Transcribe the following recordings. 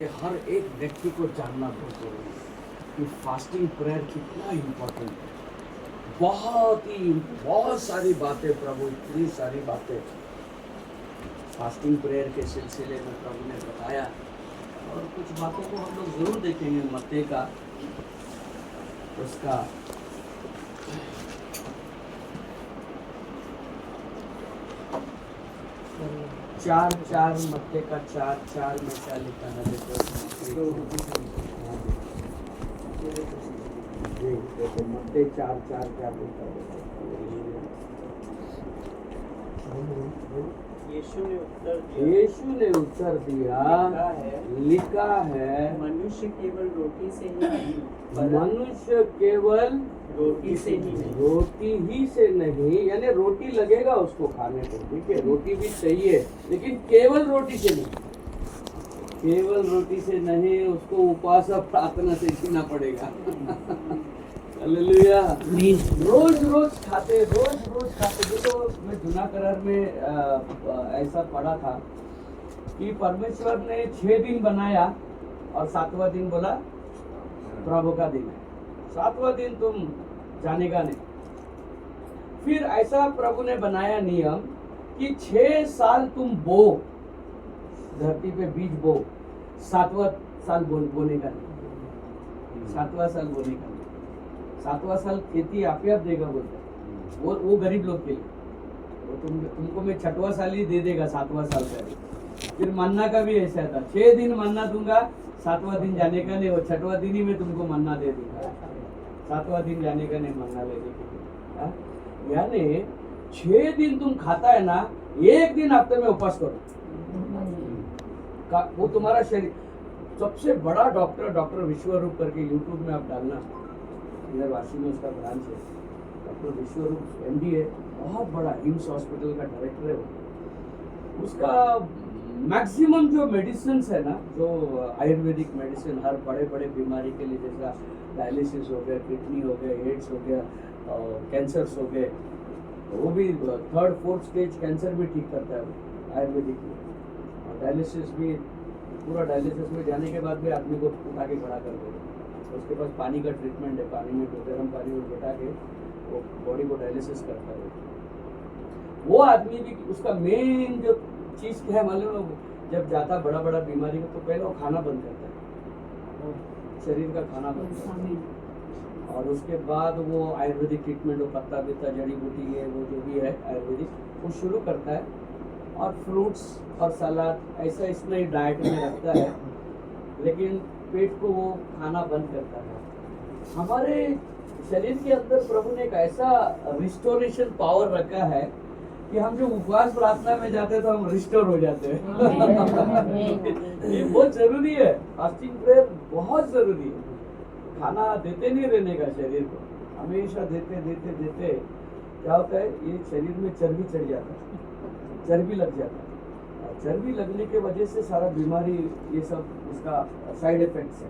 हर एक व्यक्ति को जानना बहुत जरूरी है कि फास्टिंग प्रेयर कितना इम्पोर्टेंट है। बहुत सारी बातें प्रभु, इतनी सारी बातें फास्टिंग प्रेयर के सिलसिले में प्रभु ने बताया, और कुछ बातों को हम लोग जरूर देखेंगे। मत्ती का उसका चार मत्ती का चार में क्या लिखा है देखो। देखो मत्ती 4:4 क्या लिखा है। यीशु ने उत्तर दिया, लिखा है मनुष्य केवल रोटी से ही नहीं, मनुष्य केवल रोटी से ही नहीं, रोटी ही से नहीं, यानी रोटी लगेगा उसको खाने को, ठीक है, रोटी भी चाहिए, लेकिन केवल रोटी से नहीं, केवल रोटी से नहीं, उसको उपवास और प्रार्थना से जीना पड़ेगा। हालेलुया। रोज खाते। देखो मैं जुना करार में ऐसा पढ़ा था कि परमेश्वर ने 6 दिन बनाया और 7वां दिन बोला प्रभु का दिन है, 7वां दिन तुम जानेगा नहीं। फिर ऐसा प्रभु ने बनाया नियम कि 6 साल तुम बो, धरती पे बीज बो, 7वां साल बोने का नहीं, 7वां साल बोने का नहीं, 7वां साल खेती आप ही आप देगा बोलते हैं। वो गरीब लोग के लिए, वो तुमको मैं 6वां साल ही दे देगा, 7वां साल का। फिर मन्ना का भी ऐसा था, 6 दिन मन्ना दूंगा, 7वां दिन जाने का नहीं, वो 6वां दिन ही मैं तुमको मन्ना दे दूंगा, 7वां दिन जाने का नहीं मन्ना लेने के लिए। यानी 6 दिन तुम खाता है ना, 1 दिन हफ्ते में उपवास करो, वो तुम्हारा शरीर। सबसे बड़ा डॉक्टर विश्वरूप करके यूट्यूब में आप डालना, इधर वाशी में उसका ब्रांच है, डॉक्टर विश्वरूप MD है, बहुत बड़ा एम्स हॉस्पिटल का डायरेक्टर है वो। उसका मैक्सिमम जो मेडिसिन है ना, जो आयुर्वेदिक मेडिसिन हर बड़े बीमारी के लिए, जैसा डायलिसिस हो गया, किडनी हो गया, एड्स हो गया, कैंसर्स हो गए, वो भी 3rd 4th स्टेज कैंसर भी ठीक करता है वो आयुर्वेदिक में। और डायलिसिस भी, पूरा डायलिसिस में जाने के बाद भी आदमी को उठा के खड़ा कर देगा। उसके पास पानी का ट्रीटमेंट है, पानी में गर्म पानी में बैठा के वो बॉडी को डायलिसिस करता है। वो आदमी भी, उसका मेन जो चीज़ क्या है मालूम है, जब जाता बड़ा बीमारी में तो पहले वो खाना बंद करता है, शरीर का खाना बंद करता है, और उसके बाद वो आयुर्वेदिक ट्रीटमेंट, वो पत्ता बित्ता जड़ी बूटी है, वो जो भी है आयुर्वेदिक, वो शुरू करता है, और फ्रूट्स और सलाद ऐसा इसमें डाइट में रखता है, लेकिन पेट को वो खाना बंद करता है। हमारे शरीर के अंदर प्रभु ने एक ऐसा रिस्टोरेशन पावर रखा है कि हम जो उपवास प्रार्थना में जाते हैं तो हम रिस्टोर हो जाते हैं। ये बहुत जरूरी है, फास्टिंग प्रेयर बहुत जरूरी है। खाना देते नहीं रहने का शरीर को, हमेशा देते क्या होता है, ये शरीर में चर्बी चढ़ जाता है, चर्बी लग जाता है, चर्बी लगने के वजह से सारा बीमारी, ये सब उसका साइड इफेक्ट्स है।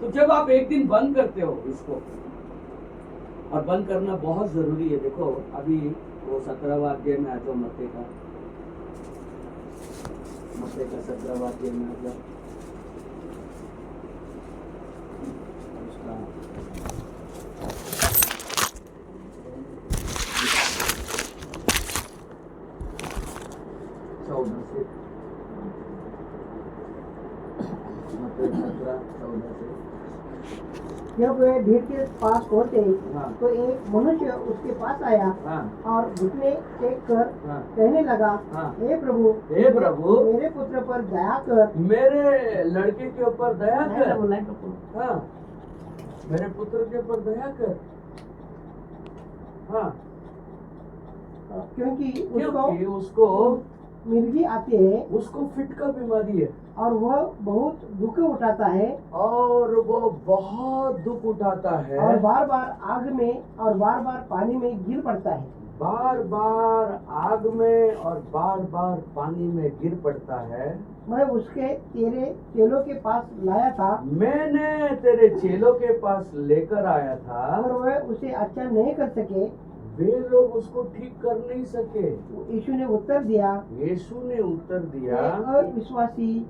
तो जब आप एक दिन बंद करते हो इसको, और बंद करना बहुत जरूरी है। देखो अभी वो 17वां अध्याय में आ जाओ, मत्ती का 17वां अध्याय में आ जाओ, उसका 14 से, मत्ती 17:14 से। जब वे भीड़ के पास पहुंचे, हाँ। तो एक मनुष्य उसके पास आया, हाँ। और घुटने टेक कर हाँ। कहने लगा, हाँ। हे प्रभु, मेरे पुत्र पर दया कर, मेरे लड़के के ऊपर दया कर, हाँ, मेरे पुत्र के ऊपर दया कर, हाँ, क्योंकि उसको मिर्गी आती है, उसको फिट का बीमारी है, और वह बहुत दुख उठाता है, और वो बहुत दुख उठाता है, और बार बार आग में और बार बार पानी में गिर पड़ता है, बार बार आग में और बार बार पानी में गिर पड़ता है। मैं उसके तेरे चेलों के पास लाया था, मैंने तेरे चेलों के पास लेकर आया था, और वह उसे अच्छा नहीं कर सके, वे लोग उसको ठीक कर नहीं सके। यीशु ने उत्तर दिया, यीशु ने उत्तर दिया, अविश्वासी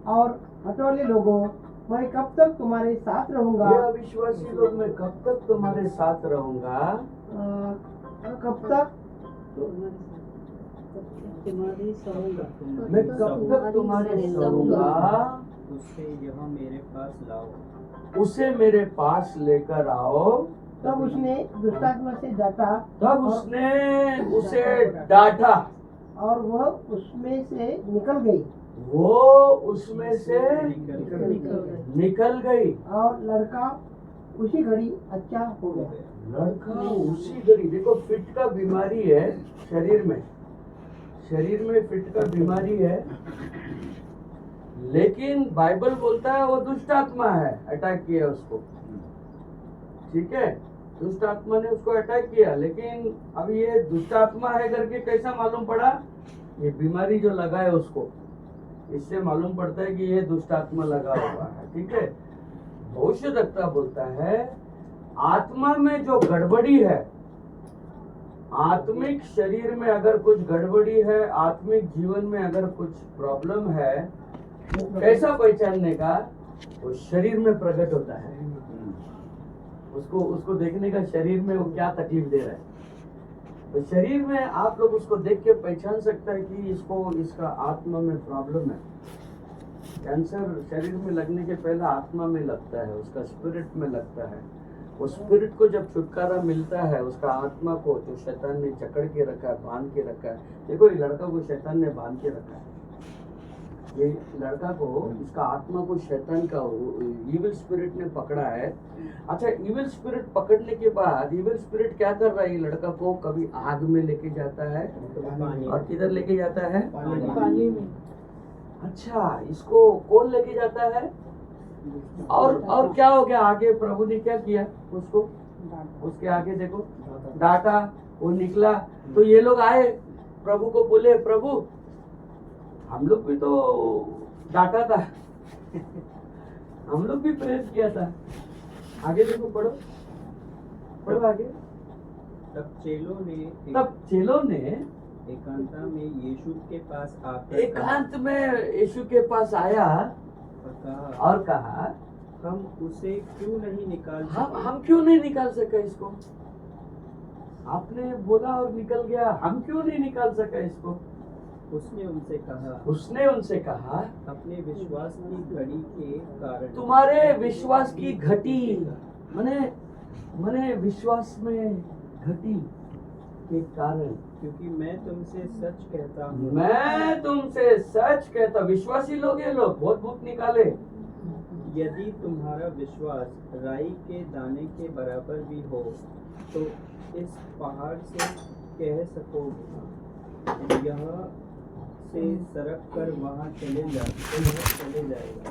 और हटोले लोगों, मैं कब तक तुम्हारे साथ रहूंगा? ये अविश्वासी लोग, मैं कब तक तुम्हारे साथ रहूंगा? कब तक? तुम्हारी सहूंगा। मैं कब तक तुम्हारे सहूंगा? उसे यहाँ मेरे पास लाओ। उसे मेरे पास लेकर आओ। तब उसने दुष्टात्मा से डांटा तब उसने उसे डांटा और वह उसमें से निकल गई वो उसमें से निकल गई और लड़का उसी घड़ी अच्छा हो गया। लड़का उसी घड़ी, देखो फिट का बीमारी है शरीर में फिट का बीमारी है, लेकिन बाइबल बोलता है वो दुष्ट आत्मा है, अटैक किया उसको। ठीक है, दुष्ट आत्मा ने उसको अटैक किया, लेकिन अब ये दुष्ट आत्मा है करके कैसा मालूम पड़ा? ये बीमारी जो लगा है उसको, इससे मालूम पड़ता है कि ये दुष्ट आत्मा लगा हुआ है। ठीक है, भविष्यवक्ता बोलता है आत्मा में जो गड़बड़ी है, आत्मिक शरीर में अगर कुछ गड़बड़ी है, आत्मिक जीवन में अगर कुछ प्रॉब्लम है, कैसा पहचानने का? वो शरीर में प्रकट होता है। उसको देखने का शरीर में वो क्या तकलीफ दे रहा है, तो शरीर में आप लोग उसको देख के पहचान सकता है कि इसका आत्मा में प्रॉब्लम है। कैंसर शरीर में लगने के पहले आत्मा में लगता है, उसका स्पिरिट में लगता है। वो स्पिरिट को जब छुटकारा मिलता है, उसका आत्मा को जो शैतान ने जकड़ के रखा है, बांध के रखा है। देखो ये लड़का को शैतान ने बांध के रखा है, ये लड़का को, इसका आत्मा को शैतान का इविल स्पिरिट ने पकड़ा है। अच्छा, इविल स्पिरिट पकड़ने के बाद इविल स्पिरिट क्या कर रहा है? ये लड़का को कभी आग में लेके जाता है और किधर लेके जाता है? पानी में। अच्छा, इसको कौन लेके जाता है? और क्या हो गया आगे? प्रभु ने क्या किया उसको? उसके आगे देखो, डांटा, वो निकला। तो ये लोग आए प्रभु को, बोले प्रभु हम लोग भी तो डांटा था हम लोग भी प्रेरित किया था। आगे देखो, पढ़ो आगे। तब चेलों ने एकांता में यीशु के पास आकर एकांत में यीशु के पास आया और कहा हम उसे क्यों नहीं निकाल सके? हम क्यों नहीं निकाल सका इसको? आपने बोला और निकल गया, हम क्यों नहीं निकाल सका इसको? उसने उनसे कहा अपने विश्वास की घड़ी के कारण, तुम्हारे विश्वास की घटी, मने विश्वास में घटी के कारण, क्योंकि मैं तुमसे सच कहता हूँ, मैं तुमसे सच कहता। विश्वासी लोग ये लोग बहुत भूत निकाले। यदि तुम्हारा विश्वास राई के दाने के बराबर भी हो तो इस पहाड़ से कह सकोगे यह से सरक कर वहाँ चले जाएगा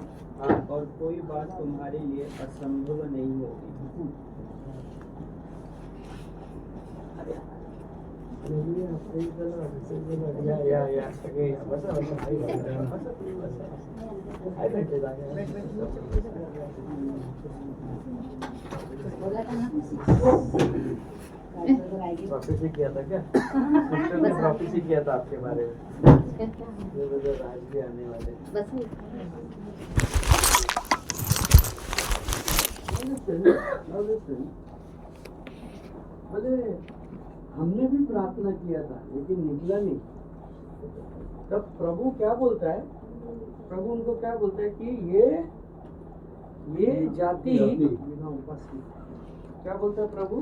और कोई बात तुम्हारे लिए असंभव नहीं होगी। प्रोफेसी किया था क्या? सिस्टर ने प्रोफेसी किया था आपके बारे में, ये राज भी आने वाले। बोले हमने भी प्रार्थना किया था लेकिन निकला नहीं। तब प्रभु क्या बोलता है? प्रभु उनको क्या बोलता है कि ये जाति क्या बोलता है प्रभु?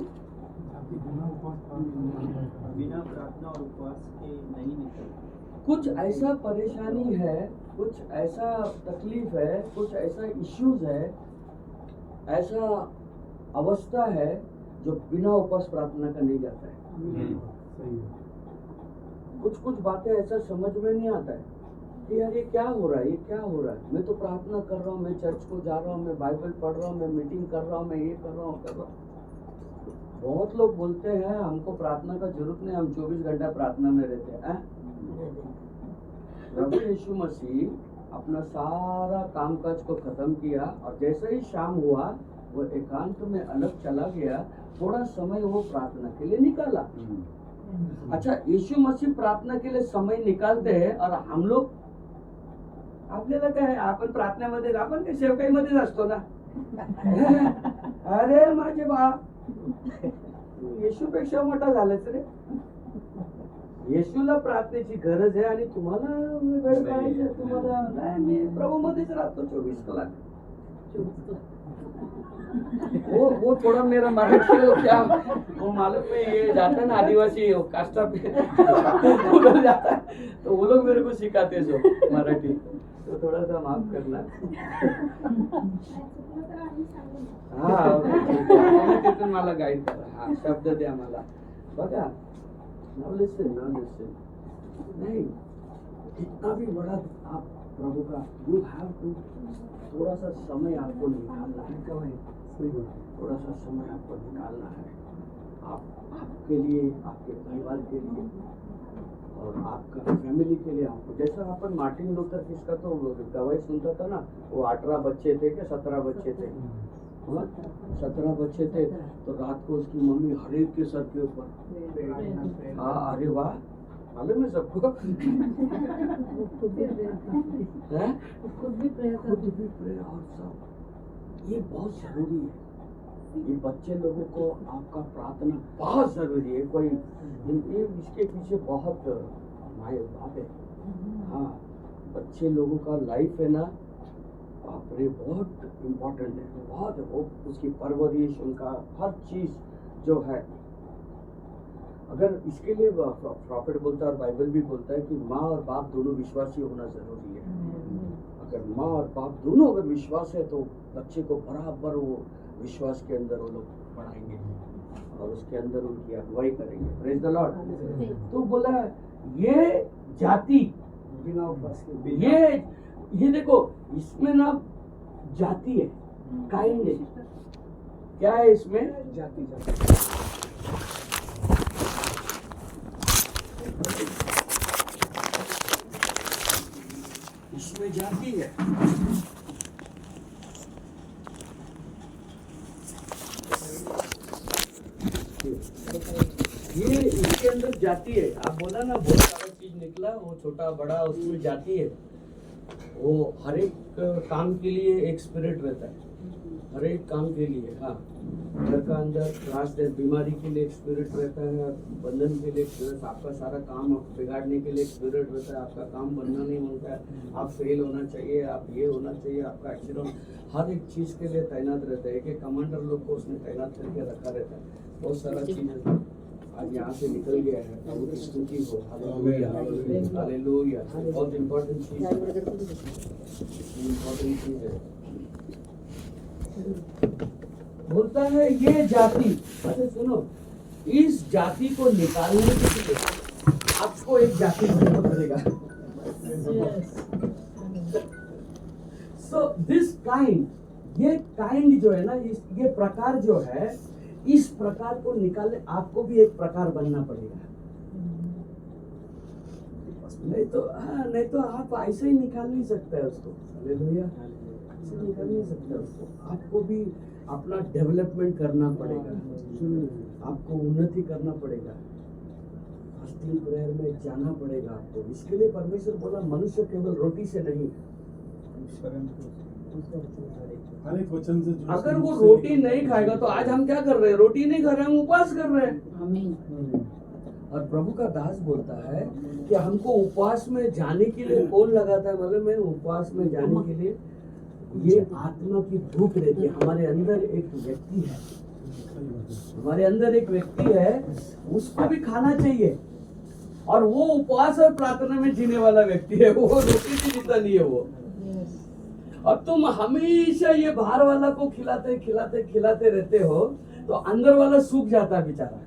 बिना प्रार्थना और उपवास के नहीं निकलते। कुछ ऐसा परेशानी है, कुछ ऐसा तकलीफ है, कुछ ऐसा इश्यूज है, ऐसा अवस्था है जो बिना उपवास प्रार्थना का नहीं जाता है। कुछ बातें ऐसा समझ में नहीं आता है कि यार ये क्या हो रहा है, ये क्या हो रहा है। मैं तो प्रार्थना कर रहा हूँ, मैं चर्च को जा रहा हूँ, मैं बाइबल पढ़ रहा हूँ, मैं मीटिंग कर रहा हूँ, मैं ये कर रहा हूँ। बहुत लोग बोलते हैं हमको प्रार्थना का जरूरत नहीं, हम 24 घंटा प्रार्थना में रहते हैं। प्रभु यीशु मसीह अपना सारा कामकाज को खत्म किया और जैसे ही शाम हुआ वो एकांत में अलग चला गया, थोड़ा समय वो प्रार्थना के लिए निकाला। अच्छा, यीशु मसीह प्रार्थना के लिए समय निकालते हैं और हम लोग आपल्याला काय, आपण प्रार्थनेमध्ये आपण काय सेवकाईमध्येच असतो ना. अरे माझे बा, येशूपेक्षा मोठा झालाच रे. येशूला प्रार्थनेची गरज आहे आणि तुम्हाला वेळ काढायचा, तुम्हाला नाही. मी प्रभू मध्येच राहतो 24 कलाक. वो थोड़ा मेरा मराठी हो क्या, वो मालूम है, ये जाता ना आदिवासी कास्टा पे उधर जाता है, तो वो लोग मेरे को सिखाते जो मराठी, तो थोड़ा सा माफ करना. हा तिथून मला गाईड करा. हा शब्द द्या मला. बघा, नाउ लिसन नहीं, कितना भी बड़ा आप प्रभु का, यू हैव टू थोड़ा सा समय आपको निकालना है. थोड़ा सा समय आपको निकालना है, आपके लिए, आपके परिवार के लिए और आपका फैमिली के लिए. आपको जैसा अपन मार्टिन लूथर किसका तो गवाही सुनता था ना, वो 18 बच्चे थे क्या 17 बच्चे थे, 17 बच्चे थे. तो रात को उसकी मम्मी हर एक के सर के ऊपर, हाँ अरे वाह, मालूम है सबको. वो खुद भी प्रेयर करते हैं। खुद भी प्रेयर करते हैं। प्रेयर और सब, ये बहुत जरूरी है. ये बच्चे लोगों को आपका प्रार्थना बहुत जरूरी है. कोई ये इसके पीछे बहुत माय बात है. हाँ, बच्चे लोगों का लाइफ है ना, बाप रे बहुत इम्पोर्टेंट है, बहुत है. वो उसकी परवरिश, उनका हर चीज जो है. अगर इसके लिए प्रॉफिट बोलता है और बाइबल भी बोलता है कि माँ और बाप दोनों विश्वासी होना जरूरी है. अगर माँ और बाप दोनों अगर विश्वास है तो बच्चे को बराबर वो विश्वास के अंदर वो लोग पढ़ाएंगे और उसके अंदर उनकी अगुवाई करेंगे. Praise the Lord. तो बोला ये जाति बिना उपवास के, ये देखो इसमें ना जाति है, काइंड है. क्या है इसमें? जाति. इसमें जाति है. ये इसके अंदर जाति है. आप बोला ना बहुत सारा चीज निकला, वो छोटा बड़ा, उसमें जाति है. वो हर एक काम के लिए एक स्पिरिट रहता है, हर एक काम के लिए. हाँ, घर का अंदर त्रास है, बीमारी के लिए एक स्पिरिट रहता है, बंधन के लिए एक स्पिरिट, आपका सारा काम बिगाड़ने के लिए एक स्पिरिट रहता है. आपका काम बनना नहीं होता है, आप फेल होना चाहिए, आप ये होना चाहिए, आपका एक्सीडेंट, हर एक चीज के लिए तैनात रहता है. कि कमांडर लोग को उसने तैनात करके रखा रहता है. बहुत सारा चीज आज यहाँ से निकल गया है. प्रभु की स्तुति हो. Hallelujah, hallelujah. बहुत इम्पोर्टेंट चीज है, इम्पोर्टेंट चीज है. बोलता है ये जाति. अच्छा सुनो, इस जाति को निकालने के लिए आपको एक जाति बनना पड़ेगा. सो दिस काइंड, ये काइंड जो है ना, ये प्रकार जो है, इस प्रकार को निकालने आपको भी एक प्रकार बनना पड़ेगा. नहीं तो आप ऐसे ही निकाल नहीं सकते उसको. हालेलुया. ऐसे निकाल नहीं सकते उसको. आपको भी अपना डेवलपमेंट करना पड़ेगा, आपको उन्नति करना पड़ेगा, फास्टिंग प्रेयर में जाना पड़ेगा आपको. इसके लिए परमेश्वर बोला मनुष्य केवल रोटी से नहीं, अगर वो रोटी नहीं खाएगा तो आज हम क्या कर रहे हैं? रोटी नहीं खा रहे, हम उपवास कर रहे हैं. और प्रभु का दास बोलता है कि हमको उपवास में जाने के लिए कौन लगाता है? मतलब मैं उपवास में जाने के लिए ये आत्मा की भूख रहती है. हमारे अंदर एक व्यक्ति है, हमारे अंदर एक व्यक्ति है, उसको भी खाना चाहिए. और वो उपवास और प्रार्थना में जीने वाला व्यक्ति है, वो रोटी से जीता नहीं है वो. और तुम हमेशा ये बाहर वाला को खिलाते खिलाते खिलाते रहते हो तो अंदर वाला सूख जाता है बेचारा.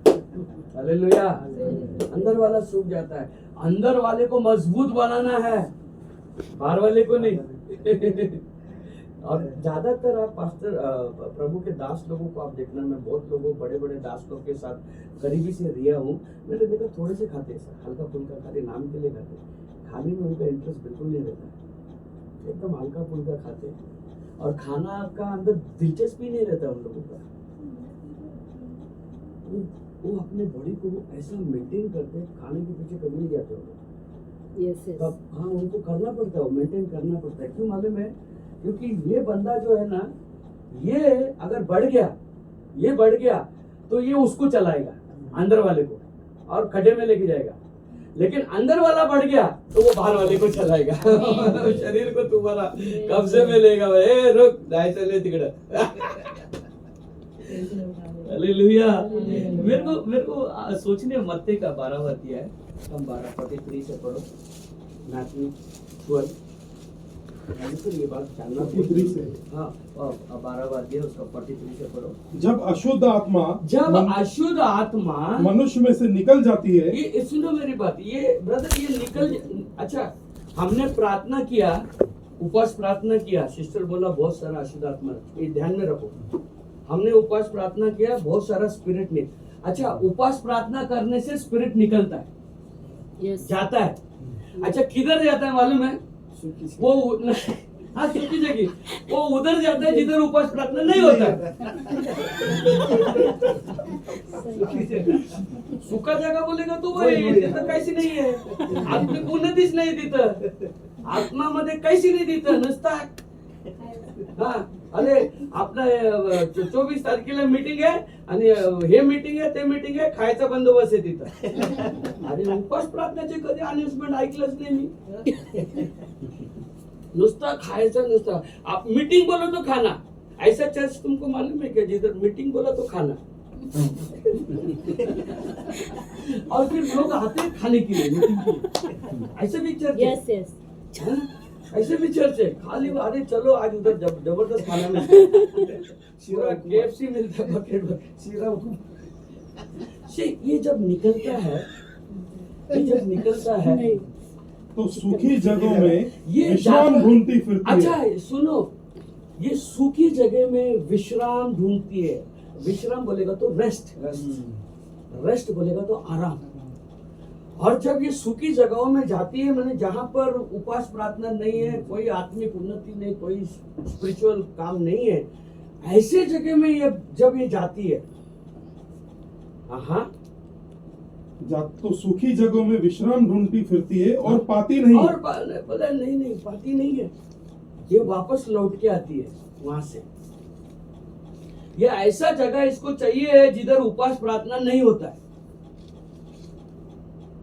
हालेलुया. अंदर वाला सूख जाता है. अंदर वाले को मजबूत बनाना है, बाहर वाले को नहीं. और ज्यादातर आप पास्टर प्रभु के दास लोगों को आप देखना, मैं बहुत लोगों बड़े बड़े दास लोग के साथ करीबी से रिया हूँ. मैंने देखा थोड़े से खाते, हल्का फुल्का खाते, नाम के लिए खाते, खाने में उनका इंटरेस्ट बिल्कुल नहीं रहता. एकदम हल्का फुल्का खाते और खाना का अंदर दिलचस्पी नहीं रहता उन लोगों का. वो अपने बॉडी को ऐसा मेंटेन करते, खाने के पीछे कभी नहीं जाते. यस यस तब हाँ उनको करना पड़ता है, मेंटेन करना पड़ता है। क्यों मालूम है? क्योंकि ये बंदा जो है ना, ये अगर बढ़ गया तो ये उसको चलाएगा, अंदर वाले को, और खड्डे में लेके जाएगा। लेकिन अंदर वाला बढ़ गया तो वो बाहर वाले को चलाएगा। शरीर को तुम्हारा कब्जे में लेगा। ए रुक, जायचं नाही तिकडं। हालेलुया। मेरे को सोचने मत्ते का 12वां अध्याय है, हम 12:43 से पढ़ो, मैथ्यू 12। तो ये बात जानना 43 से। हाँ, 12वां अध्याय उसका 43 से पढ़ो। जब अशुद्ध आत्मा अशुद्ध आत्मा मनुष्य में से निकल जाती है, ये सुनो मेरी बात, ये ब्रदर ये निकल, अच्छा हमने प्रार्थना किया, उपवास प्रार्थना किया, सिस्टर बोला बहुत सारा अशुद्ध आत्मा, ये ध्यान में रखो। हमने उपवास प्रार्थना किया, बहुत सारा स्पिरिट नहीं। अच्छा, उपवास प्रार्थना करने से स्पिरिट निकलता है, यस जाता है। अच्छा किधर जाता है मालूम है? वो हाँ सुखी जगह, वो उधर जाता है जिधर उपवास प्रार्थना नहीं होता है। सुखा जगह बोलेगा तो वही, तिथं काहीच नाही आहे, आत्मिक उन्नतीच नाही तिथं, आत्मामध्ये काहीच नाही तिथं, नुसता हा अरे आपला 24 तारखेला मीटिंग आहे आणि हे मीटिंग आहे, ते मीटिंग आहे, खायचा बंदोबस्त आहे तिथं। अरे उपवास प्रार्थनेचे कधी अनाउन्समेंट ऐकलंच नाही मी। नुसता खायचा, नुसता आप मीटिंग बोलो तो खाना, ऐसा चर्च तुमको मालूम है क्या, जिधर मीटिंग बोला तो खाना। और फिर लोग आते हैं खाने के लिए, मीटिंग के लिए। ऐसे भी चर्च है, यस यस हाँ? ऐसे भी चर्च है, खाली अरे चलो आज उधर जबरदस्त खाना मिलता है, पूरा KFC मिलता है, बकेट सीरा। ये जब निकलता है तो सूखी जगहों में ये विश्राम जाता- ढूंढती फिरती है। अच्छा सुनो, ये सूखी जगह में विश्राम ढूंढती है। विश्राम बोलेगा तो रेस्ट बोलेगा तो आराम। और जब ये सूखी जगहों में जाती है, मैंने जहां पर उपवास प्रार्थना नहीं है, कोई आत्मिक उन्नति नहीं, कोई स्पिरिचुअल काम नहीं है, ऐसे जगह में ये जब ये जाती है, हाँ, तो सूखी जगहों में विश्राम ढूंढती फिरती है और पाती नहीं। और बोला नहीं पाती नहीं है, ये वापस लौट के आती है वहां से। ये ऐसा जगह इसको चाहिए है जिधर उपवास प्रार्थना नहीं होता है,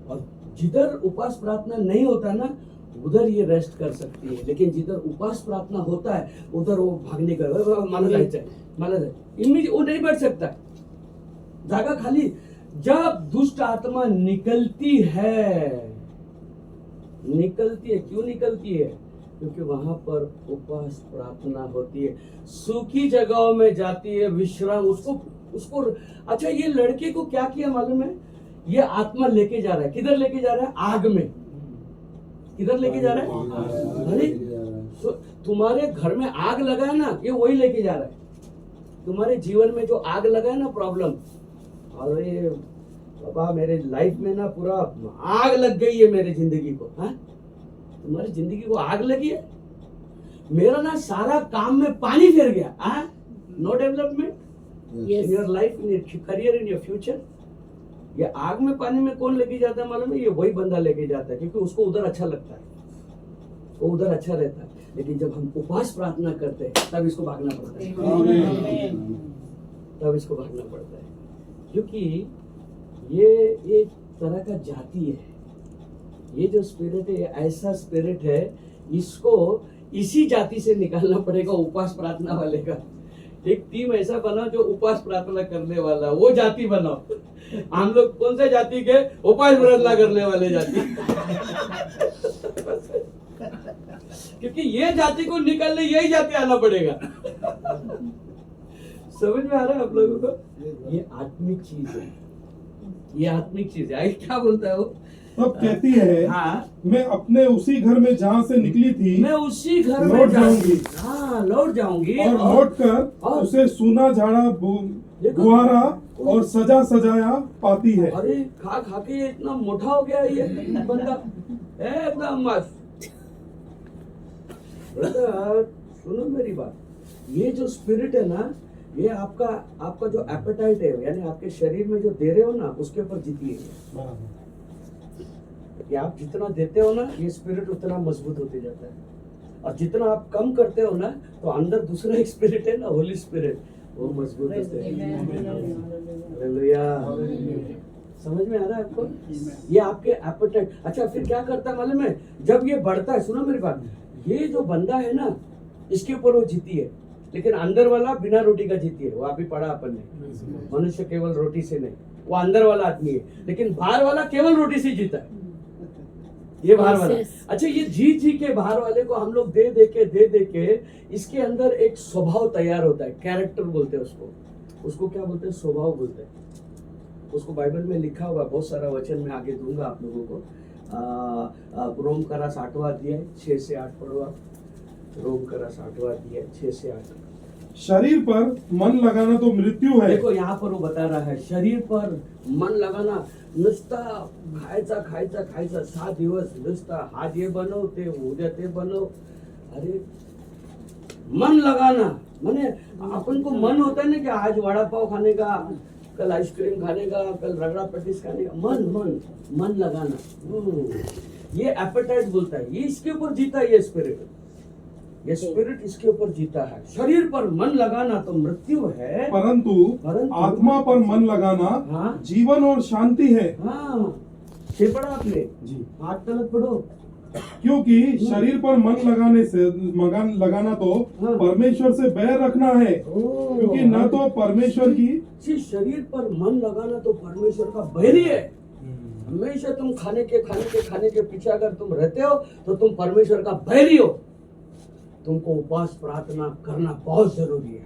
और जिधर उपवास प्रार्थना नहीं होता ना, उधर ये रेस्ट कर सकती है। लेकिन जिधर उपवास प्रार्थना होता है, उधर वो भागने का मला जायचं इमीडिएट वो नहीं बैठ सकता, जागा खाली। जब दुष्ट आत्मा निकलती है, क्यों निकलती है? क्योंकि वहां पर उपवास प्रार्थना होती है, सूखी जगहों में जाती है, विश्राम उसको। अच्छा ये लड़के को क्या किया मालूम है? ये आत्मा लेके जा रहा है, किधर लेके जा रहा है? आग में। किधर लेके जा रहा है? अरे तुम्हारे घर में आग लगा है ना, ये वही लेके जा रहा है। तुम्हारे जीवन में जो आग लगा है ना, प्रॉब्लम, अरे बाबा मेरे लाइफ में ना पूरा आग लग गई है मेरे जिंदगी को। हाँ, तुम्हारी जिंदगी को आग लगी है, मेरा ना सारा काम में पानी फिर गया। हाँ, no development in your life, in your career, in your future. ये आग में पानी में कौन लेके जाता है मालूम है? ये वही बंदा लेके जाता है, क्योंकि उसको उधर अच्छा लगता है, वो उधर अच्छा रहता है। लेकिन जब हम उपवास प्रार्थना करते हैं, तब इसको भागना पड़ता है, तब इसको भागना पड़ता है। क्योंकि ये एक तरह का जाति है, ये जो स्पिरिट है, ये ऐसा स्पिरिट है, इसको इसी जाति से निकालना पड़ेगा, उपवास प्रार्थना वाले का। एक टीम ऐसा बनाओ जो उपवास प्रार्थना करने वाला, वो जाति बनाओ। हम लोग कौन सा जाति के? उपवास प्रार्थना करने वाले जाति। क्योंकि ये जाति को निकालने यही जाति आना पड़ेगा। समझ में आ रहा है आप लोगों को? ये आत्मिक चीज है, ये आत्मिक चीज है। आगे क्या बोलता है वो? तब कहती है, हाँ, मैं अपने उसी घर में जहाँ से निकली थी मैं उसी घर में लौट जाऊंगी। हाँ, लौट जाऊंगी और लौट कर और- उसे सूना झाड़ा देखो। बुआरा और सजा सजाया पाती है। अरे खा खा के ये इतना मोटा हो गया ये बंदा, एकदम मस्त। ब्रदर सुनो मेरी बात, ये जो स्पिरिट है ना, ये आपका जो एपेटाइट है, यानी आपके शरीर में जो दे रहे हो ना, उसके ऊपर जीती है। कि आप जितना देते हो ना, ये स्पिरिट उतना मजबूत होते जाता है, और जितना आप कम करते हो ना, तो अंदर दूसरा एक स्पिरिट है ना, होली स्पिरिट, वो मजबूत होते हैं। हालेलुया। समझ में आ रहा है आपको? ये आपके एपेटाइट। अच्छा, फिर क्या करता है मालूम है? जब ये बढ़ता है, सुनो मेरी बात, ये जो बंदा है ना, इसके ऊपर वो जीती है, लेकिन अंदर वाला बिना रोटी का जीती है। वो अभी पढ़ा अपन ने, मनुष्य केवल रोटी से नहीं, वो अंदर वाला आदमी है, लेकिन बाहर वाला केवल रोटी से जीता है, ये बाहर वाला। अच्छा, ये जी के बाहर वाले को हम लोग दे दे के इसके अंदर एक स्वभाव तैयार होता है, कैरेक्टर बोलते हैं उसको क्या बोलते हैं? स्वभाव बोलते हैं उसको। बाइबल में लिखा हुआ बहुत सारा वचन मैं आगे दूंगा आप लोगों को। रोम करा 60वां अध्याय 6 से 8 पढ़ो आप। रोम करा 60वां अध्याय 6 से 8। शरीर पर मन लगाना तो मृत्यू है। देखो यहाँ पर वो बता रहा है, शरीर पर मन लगाना, नुसता खायचा 6 दिवस नुसता आज ये बनव ते उद्या ते बनव। अरे मन लगाना माने अपन को मन होता है ना कि आज वड़ा पाव खाने का, कल आइसक्रीम खाने का, कल रगड़ा पेटिस खाने का। मन लगाना, ये एपेटाइट बोलता है। ये इसके ऊपर जीता है, ये स्पिरिट इसके ऊपर जीता है। शरीर पर मन लगाना तो मृत्यु है, परंतु आत्मा पर मन लगाना हाँ? जीवन और शांति है। हाँ, छे पढ़ा आपने जी। 8 तलक पढ़ो। क्योंकि शरीर पर मन लगाना तो हाँ। परमेश्वर से बैर रखना है, क्योंकि न तो परमेश्वर की शरीर पर मन लगाना तो परमेश्वर का बैरी है। हमेशा तुम खाने के पीछे अगर तुम रहते हो तो तुम परमेश्वर का बैरी हो। तुमको उपवास प्रार्थना करना बहुत जरूरी है।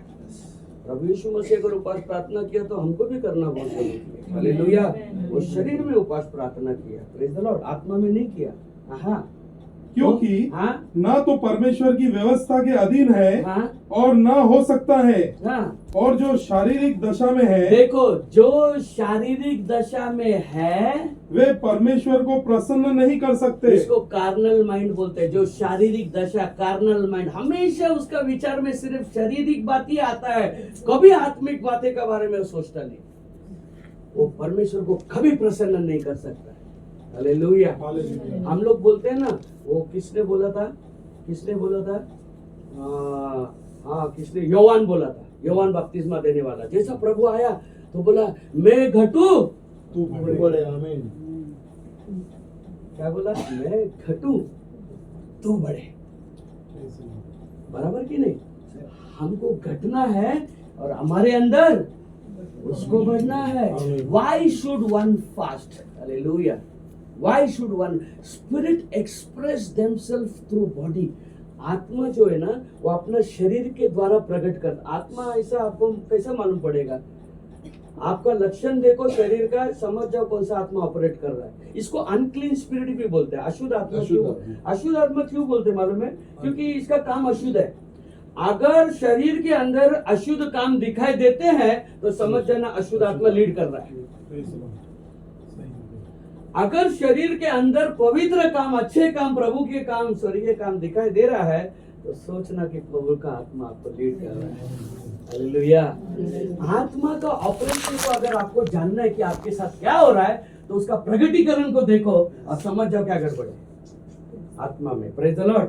प्रभु यीशु मसीह अगर उपवास प्रार्थना किया तो हमको भी करना बहुत जरूरी है। हालेलुया। वो शरीर में उपवास प्रार्थना किया, प्रेज द लॉर्ड, आत्मा में नहीं किया। हाँ, क्योंकि हाँ? न तो परमेश्वर की व्यवस्था के अधीन है हाँ? और न हो सकता है। हाँ? और जो शारीरिक दशा में है, देखो, जो शारीरिक दशा में है वे परमेश्वर को प्रसन्न नहीं कर सकते। इसको कार्नल माइंड बोलते हैं। जो शारीरिक दशा, कार्नल माइंड, हमेशा उसका विचार में सिर्फ शारीरिक बात ही आता है, कभी आत्मिक बातें के बारे में सोचता नहीं। वो परमेश्वर को कभी प्रसन्न नहीं कर सकता। हालेलुया। हम लोग बोलते हैं ना, वो किसने बोला था? हाँ, किसने? योवान बोला था। योवान बपतिस्मा देने वाला, जैसा प्रभु आया तो बोला मैं घटू तू बोले आमीन। क्या बोला? मैं घटू तू बढ़े। बराबर की नहीं? हमको घटना है और हमारे अंदर उसको बढ़ना है। Why should one fast? Hallelujah. Why should one? Spirit express themselves through body. आत्मा जो है ना, वो अपना शरीर के द्वारा प्रकट कर। आत्मा ऐसा आपको कैसा मालूम पड़ेगा? आपका लक्षण देखो शरीर का, समझ जाओ कौन सा आत्मा ऑपरेट कर रहा है। इसको अनक्लीन स्पिरिट भी बोलते हैं। अशुद्ध आत्मा क्यों बोलते हैं मालूम है? क्योंकि इसका काम अशुद्ध है। अगर शरीर के अंदर अशुद्ध काम दिखाई देते हैं तो समझ जाना अशुद्ध आत्मा लीड कर रहा है। अगर शरीर के अंदर पवित्र काम, अच्छे काम, प्रभु के काम, स्वर्गीय काम दिखाई दे रहा है तो सोचना कि प्रभु का आत्मा आपको लीड कर रहा है। हालेलुया। आत्मा का ऑपरेशन को अगर आपको जानना है कि आपके साथ क्या हो रहा है तो उसका प्रगटीकरण को देखो और समझ जाओ क्या गड़बड़ है आत्मा में। Praise the Lord.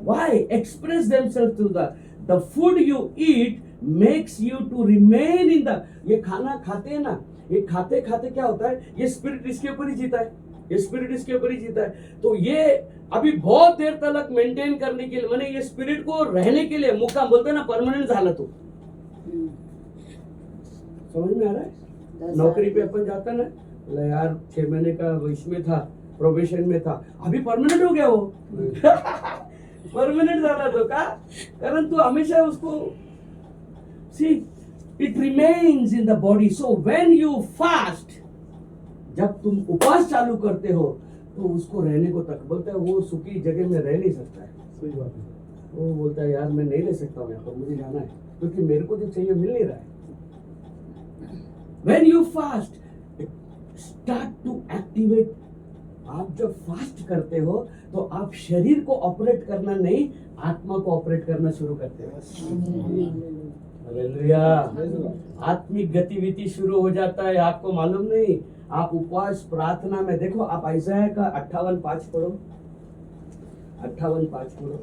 Why express themselves through the food you eat makes you to remain in the. ये खाना खाते हैं ना, ये खाते खाते क्या होता है? ये स्पिरिट इसके ऊपर ही जीता है, ये स्पिरिट इसके ऊपर ही जीता है। तो ये अभी बहुत देर तक मेंटेन करने के लिए, माने ये स्पिरिट को रहने के लिए मुकाम बोलते हैं ना, परमानेंट झाला तो। समझ में आ रहा है? नौकरी पे अपन जाता ना, बोला यार 6 महीने का इसमें था, प्रोबेशन में था, अभी परमानेंट हो गया वो। परमानेंट झाला तो का, कारण तू हमेशा उसको सी it remains in the body. So when you fast, जब तुम उपवास चालू करते हो तो उसको रहने को तक बोलता है, वो सूखी जगह में रह नहीं सकता है। सही बात है। वो बोलता है यार मैं नहीं रह सकता हूँ यहाँ पर, मुझे जाना है क्योंकि मेरे को जो चाहिए मिल नहीं रहा है। When you fast, start to activate आप जब फास्ट करते हो तो आप शरीर को ऑपरेट करना नहीं, आत्मा को ऑपरेट करना शुरू करते हो। हालेलुया। आत्मिक गतिविधि शुरू हो जाता है, आपको मालूम नहीं। आप उपवास प्रार्थना में देखो, आप आइज़ाया का 58:5 पढ़ो, 58:5 पढ़ो।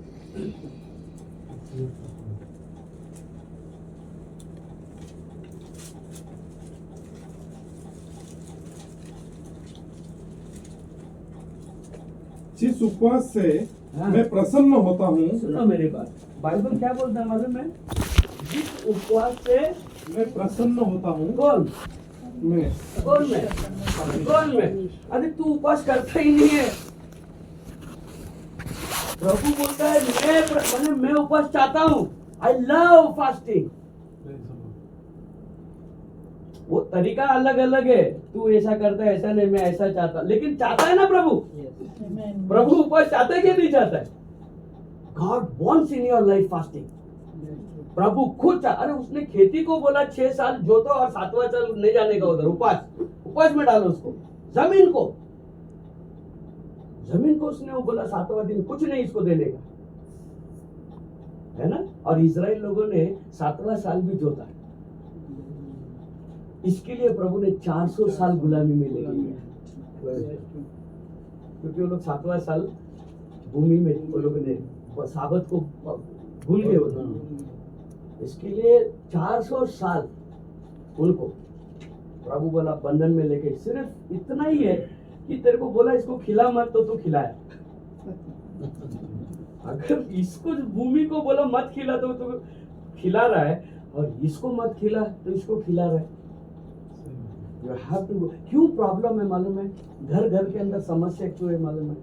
जिस उपवास से हाँ। मैं प्रसन्न होता हूँ, सुनो मेरी बात, बाइबल क्या बोलता है मालूम है? जिस उपवास से मैं प्रसन्न होता हूँ। कौन मैं कौन में कौन में? अरे तू उपवास करता ही नहीं है। प्रभु बोलता है मैं उपवास चाहता हूँ। I love fasting. वो तरीका अलग अलग है, तू ऐसा करता है, ऐसा नहीं, मैं ऐसा चाहता, लेकिन चाहता है ना प्रभु? प्रभु उपवास चाहता है कि नहीं चाहता है? God wants in your life fasting. प्रभु खुद अरे उसने खेती को बोला 6 साल जोतो और 7वां साल नहीं जाने का उधर, उपवास में डालो उसको। जमीन को उसने वो बोला 7वां दिन कुछ नहीं इसको देने का, है ना? और इजराइल लोगों ने 7वां साल भी जोता। इसके लिए प्रभु ने 400 साल गुलामी में ले लिया, क्योंकि वो लोग 7वां साल भूमि में वो लोग ने साबत को भूल गए वो लोग। इसके लिए 400 साल उनको प्रभु बोला बंधन में लेके। सिर्फ इतना ही है कि तेरे को बोला इसको खिला मत तो तू खिलाया। अगर इसको भूमि को बोला मत खिला तो तू खिला रहा है, और इसको मत खिला तो इसको खिला रहा है। You have to go. क्यों प्रॉब्लम है मालूम है? घर घर के अंदर समस्या क्यों है मालूम है?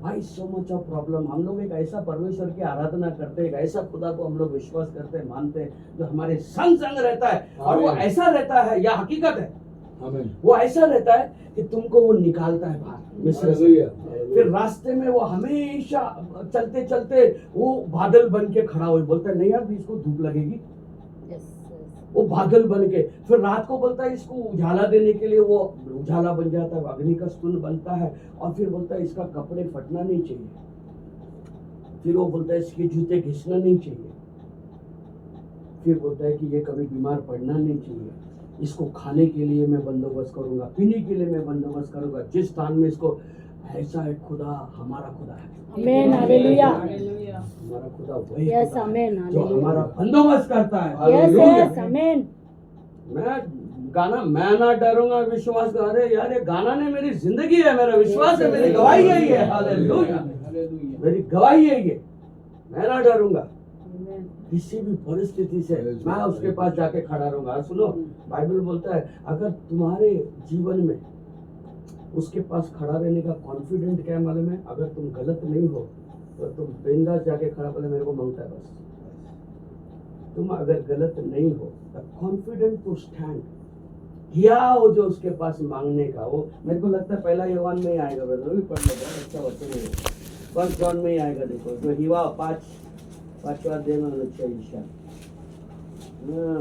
भाई so much of problem। हम लोग एक ऐसा परमेश्वर की आराधना करते हैं, एक ऐसा खुदा को हम लोग विश्वास करते हैं, मानते हैं, जो हमारे संग संग रहता है, और वो ऐसा रहता है, यह हकीकत है, वो ऐसा रहता है कि तुमको वो निकालता है बाहर मिस्र से। फिर रास्ते में वो हमेशा चलते चलते वो बादल बन के खड़ा हो, बोलता है नहीं यार इसको धूप लगेगी, वो बादल बन के। फिर रात को बोलता है इसको उजाला देने के लिए वो उजाला बन जाता है, अग्नि का स्तून बनता है। और फिर बोलता है इसका कपड़े फटना नहीं चाहिए। फिर वो बोलता है इसके जूते घिसना नहीं चाहिए। फिर बोलता है कि ये कभी बीमार पड़ना नहीं चाहिए। इसको खाने के लिए मैं बंदोबस्त करूंगा, पीने के लिए मैं बंदोबस्त करूंगा। जिस स्थान में इसको ऐसा है, खुदा हमारा खुदा है। आमेन, हालेलुया। हमारा खुदा वही यस, खुदा है आमेन, जो हालेलुया। हमारा बंदोबस्त करता है। Yes, hallelujah. यस, आमेन। मैं गाना मैं ना डरूंगा विश्वास का, अरे यार ये गाना ने मेरी जिंदगी है, मेरा विश्वास है, मेरी गवाही है ये। हालेलुया, मेरी गवाही है ये। मैं ना डरूंगा किसी भी परिस्थिति से, मैं उसके पास जाके खड़ा रहूंगा। सुनो, बाइबल बोलता है अगर तुम्हारे जीवन में उसके पास खड़ा रहने का कॉन्फिडेंट क्या मालूम है? अगर तुम गलत नहीं हो तो तुम बिंदास जाके खड़ा, बोले मेरे को मांगता है बस। तुम अगर गलत नहीं हो तो कॉन्फिडेंट टू स्टैंड, किया हो जो उसके पास मांगने का। वो मेरे को लगता है पहला यूहन्ना में ही आएगा, भी पढ़ लेगा, अच्छा वचन है। 1 जॉन में ही आएगा। देखो जो हिवा 5वां अध्याय में अच्छा ईशा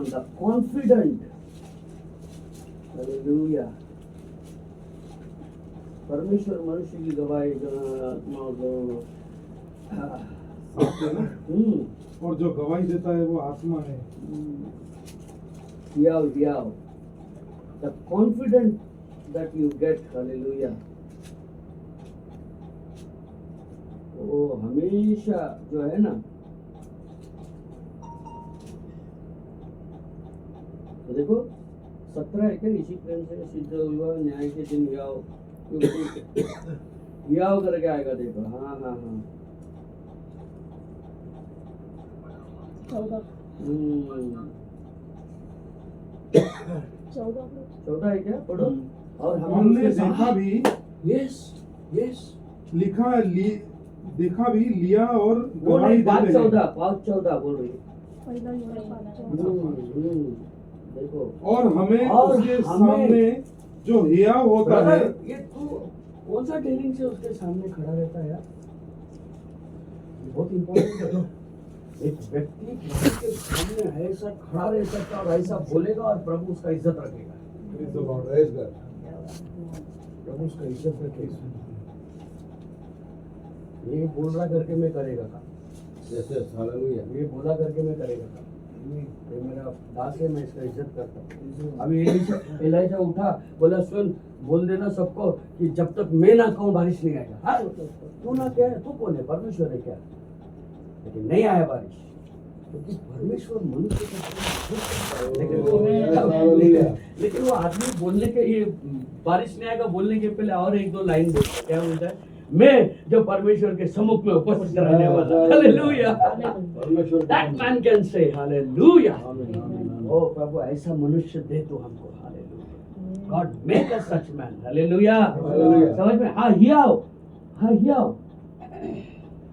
द कॉन्फिडेंट। हालेलुया। परमेश्वर मनुष्य की गवाही और जो गवाही देता है वो आत्मा है। दिया the confident that you get. Hallelujah. वो हमेशा जो है ना, तो देखो 17 है क्या? इसी प्रेम से सिद्ध हुआ न्याय के दिन याव करके आएगा। देखो हाँ 14 है क्या? पढ़ो। और हमने देखा भी, यस देखा भी, लिया और वो गवाही नहीं, 14 बोल रही है। देखो और हमें उसके सामने जो हियाव होता है। ये तू कौन सा ट्रेनिंग से उसके सामने खड़ा रहता है यार? बहुत इम्पोर्टेंट है। एक व्यक्ति किसी के सामने ऐसा खड़ा रह सकता और ऐसा बोलेगा और प्रभु उसका इज्जत रखेगा। प्रभु उसका इज्जत रखेगा। ये बोल रहा करके मैं करेगा काम, जैसे हालेलुया। ये बोला करके मैं करेगा काम। ये मेरा दास है, मैं इसका इज्जत करता हूँ। अभी एलिशा उठा, बोला सुन, बोल देना सबको कि जब तक मैं ना कहूँ बारिश नहीं आएगा। हाँ, तू ना कह, तू कौन है? परमेश्वर है क्या? लेकिन नहीं आया बारिश, क्योंकि परमेश्वर मनुष्य का लेकिन वो आदमी बोलने के, ये बारिश नहीं आएगा बोलने के पहले और एक दो लाइन बोलता है। क्या बोलता है? मैं जो परमेश्वर के सम्मुख में उपस्थित रहने वाला। Hallelujah. That man can say hallelujah. ओ प्रभु, ऐसा मनुष्य दे तू हमको। Hallelujah. God make us such man। Hallelujah. समझ में? हाँ, हियाव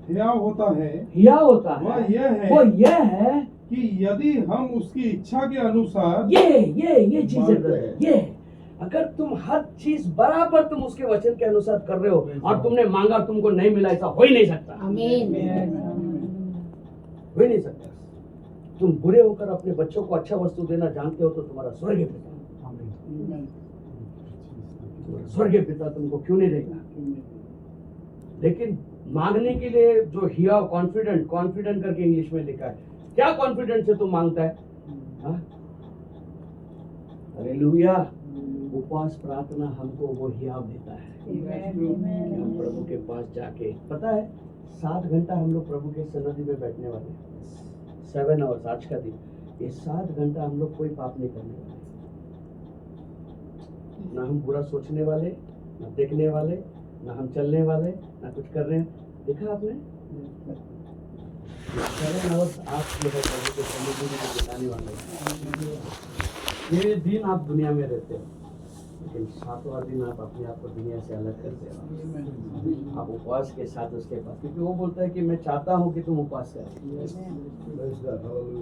हियाव होता है, वो यह है कि यदि हम उसकी इच्छा के अनुसार ये चीज है मानते brother। हैं। ये अगर तुम हर चीज बराबर तुम उसके वचन के अनुसार कर रहे हो और तुमने मांगा तुमको नहीं मिला, ऐसा हो ही नहीं सकता। आमीन। हो ही नहीं सकता। तुम बुरे होकर अपने बच्चों को अच्छा वस्तु देना जानते हो तो तुम्हारा स्वर्गीय पिता, स्वर्गीय पिता तुमको क्यों नहीं देगा? लेकिन मांगने के लिए जो हिया कॉन्फिडेंट करके इंग्लिश में लिखा है, क्या कॉन्फिडेंस से तुम मांगता है? हाँ? हालेलुया। उपवास प्रार्थना हमको वो हियाव देता है कि हम प्रभु के पास जाके, पता है 7 घंटा हम लोग प्रभु के सन्निधि में बैठने वाले हैं। 7 आवर्स आज का दिन, ये 7 घंटा हम लोग कोई पाप नहीं करने वाले, ना हम बुरा सोचने वाले, ना देखने वाले, ना हम चलने वाले, ना कुछ कर रहे हैं। देखा आपने 7 आवर्स आप जो है प्रभु के सन्निधि में बिताने वाले हैं। ये दिन आप दुनिया में रहते हो, लेकिन 7वां दिन आप अपने आप को दुनिया से अलग करते हो। आप उपवास के साथ उसके पास, क्योंकि वो बोलता है कि मैं चाहता हूँ कि तुम उपवास करो।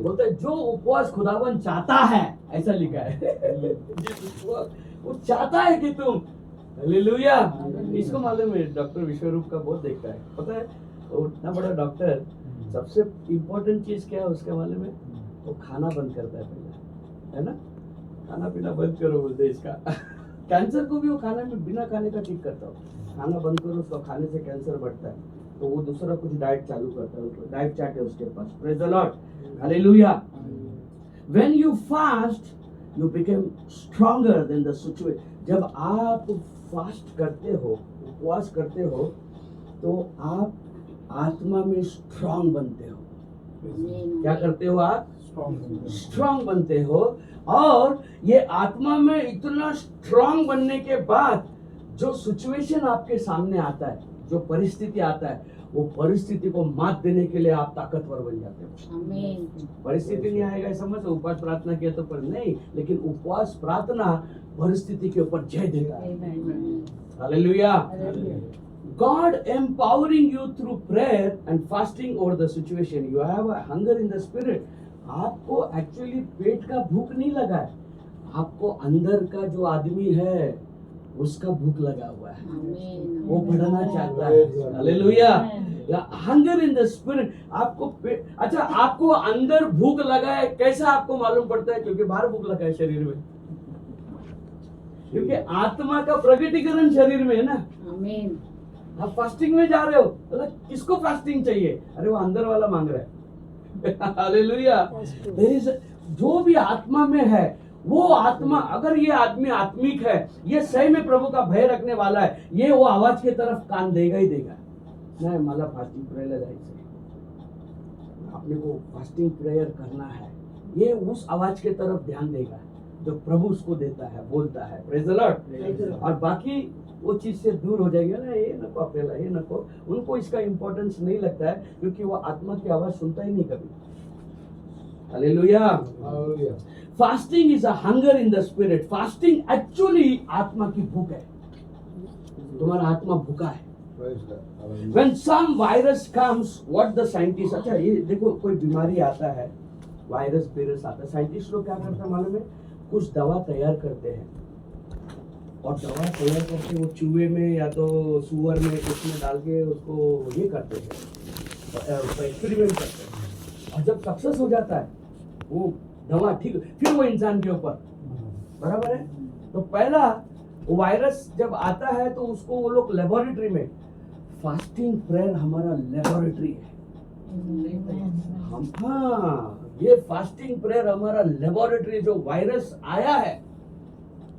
बोलता है जो उपवास खुदावन चाहता है, ऐसा लिखा है। वो चाहता है कि तुम, हालेलुया। इसको मालूम है, डॉक्टर विश्वरूप का बहुत देखता है, पता है वो इतना बड़ा डॉक्टर, सबसे इम्पोर्टेंट चीज क्या है उसका मालूम है? वो खाना बंद करता है पहले, है ना? खाना पीना बंद करो बोलते इसका। कैंसर को भी वो खाना में बिना खाने का ठीक करता हो। खाना बंद करो, उसको खाने से कैंसर बढ़ता है, तो वो दूसरा कुछ डाइट चालू करता है, उसको डाइट चार्ट है उसके पास। Praise the Lord, hallelujah. When you fast you become stronger than the situation. जब आप फास्ट करते हो, उपवास करते हो, तो आप आत्मा में स्ट्रांग बनते हो। क्या करते हो आप? स्ट्रांग बनते हो। और ये आत्मा में इतना स्ट्रांग बनने के बाद जो सिचुएशन आपके सामने आता है, जो परिस्थिति आता है, वो परिस्थिति को मात देने के लिए आप ताकतवर बन जाते हो। परिस्थिति नहीं आएगा समझ, उपवास प्रार्थना किया तो पर नहीं, लेकिन उपवास प्रार्थना परिस्थिति के ऊपर जय देता है। Hallelujah. God empowering you through prayer and fasting over the situation. You have a hunger in the spirit. आपको एक्चुअली पेट का भूख नहीं लगा है, आपको अंदर का जो आदमी है उसका भूख लगा हुआ है, वो बढ़ना चाहता है। Hallelujah. Hunger in the spirit. आपको अच्छा, आपको अंदर भूख लगा है, कैसा आपको मालूम पड़ता है? क्योंकि बाहर भूख लगा है शरीर में, क्योंकि आत्मा का प्रकटीकरण शरीर में है ना। आमीन। आप फास्टिंग में जा रहे हो, मतलब किसको फास्टिंग चाहिए? अरे वो अंदर वाला मांग रहा है। हालेलुया। There is जो भी आत्मा में है, वो आत्मा, अगर ये आदमी आत्मिक है, ये सही में प्रभु का भय रखने वाला है, ये वो आवाज की तरफ कान देगा ही देगा। नहीं, मला फास्टिंग प्रेयर जायचं, अपने को फास्टिंग प्रेयर करना है, ये उस आवाज की तरफ ध्यान देगा जो प्रभु उसको देता है, बोलता है। Praise the Lord. और बाकी वो चीज से दूर हो जाएंगे ना, ये नको अकेला, ये नको, उनको इसका इंपॉर्टेंस नहीं लगता है, क्योंकि वो आत्मा की आवाज सुनता ही नहीं कभी। Hallelujah. Fasting is a hunger in the spirit. Fasting actually आत्मा की भूख है, तुम्हारा आत्मा भूखा है। When some virus comes, what the scientists, अच्छा ये देखो, कोई बीमारी आता है, वायरस आता है, साइंटिस्ट लोग क्या करते हैं मालूम है? कुछ दवा तैयार करते हैं, और दवा तैयार करके वो चूहे में या तो सुअर में कुछ में डाल के उसको ये करते हैं, उसका एक्सपेरिमेंट करते हैं, और जब सक्सेस हो जाता है वो दवा ठीक, फिर वो इंसान के ऊपर, बराबर है। तो पहला वायरस जब आता है तो उसको वो लोग लेबोरेटरी में फास्टिंग प्रेयर हमारा लेबोरेटरी है। ये फास्टिंग प्रेयर हमारा लेबोरेटरी, जो वायरस आया है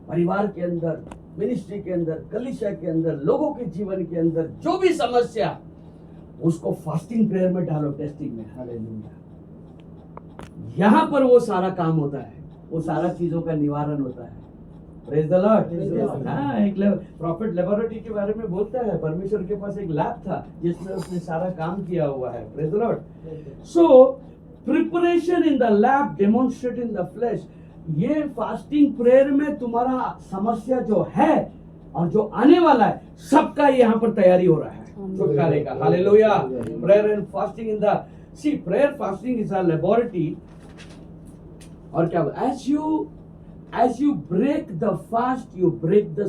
परिवार के अंदर, मिनिस्ट्री के अंदर, कलीसिया के अंदर, लोगों के जीवन के अंदर, जो भी समस्या, उसको फास्टिंग प्रेयर में डालो, टेस्टिंग में। हालेलुया। यहां पर वो सारा काम होता है, वो सारा चीजों का निवारण होता है। Praise the Lord. हाँ, एक प्रॉफिट लेबोरेटरी के बारे में बोलता है, परमेश्वर के पास एक लैब था जिसमें उसने सारा काम किया हुआ है। Praise the Lord. So preparation in the lab, demonstrate in the flash. ये फास्टिंग प्रेयर में तुम्हारा समस्या जो है और जो आने वाला है, सबका यहाँ पर तैयारी हो रहा है छुटकारे का। Hallelujah. Prayer and fasting in the prayer fasting is a laboratory. और क्या, as you break the fast, you break the,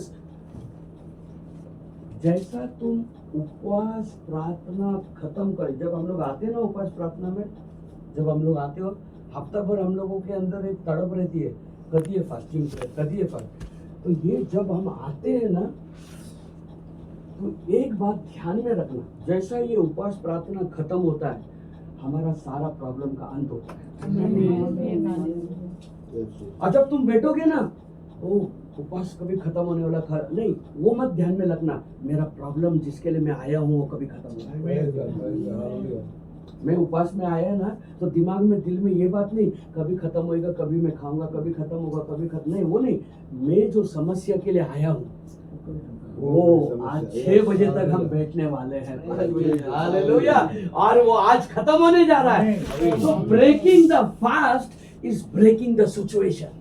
जैसा तुम उपवास प्रार्थना खत्म कर, जब हम लोग आते हैं ना उपवास प्रार्थना में, जब हम लोग आते हो, हफ्ता भर हम लोगों के अंदर एक तड़प रहती है, कभी ये फास्टिंग कभी ये फास्ट। तो ये जब हम आते हैं ना, तो एक बात ध्यान में रखना, जैसा ये उपवास प्रार्थना खत्म होता है, हमारा सारा प्रॉब्लम का अंत होता है। और जब तुम बैठोगे ना, ओ उपवास कभी खत्म होने वाला नहीं, वो मत ध्यान में रखना, मेरा प्रॉब्लम जिसके लिए मैं आया हूँ वो कभी खत्म होगा। मैं उपवास में आया ना, तो दिमाग में, दिल में ये बात नहीं कभी खत्म होएगा, कभी मैं खाऊंगा, कभी खत्म होगा, कभी खत्म नहीं, वो नहीं। मैं जो समस्या के लिए आया हूँ, वो आज 6 बजे तक हम बैठने वाले हैं। हालेलुया। और वो आज खत्म होने जा रहा है। तो breaking the fast is breaking the situation.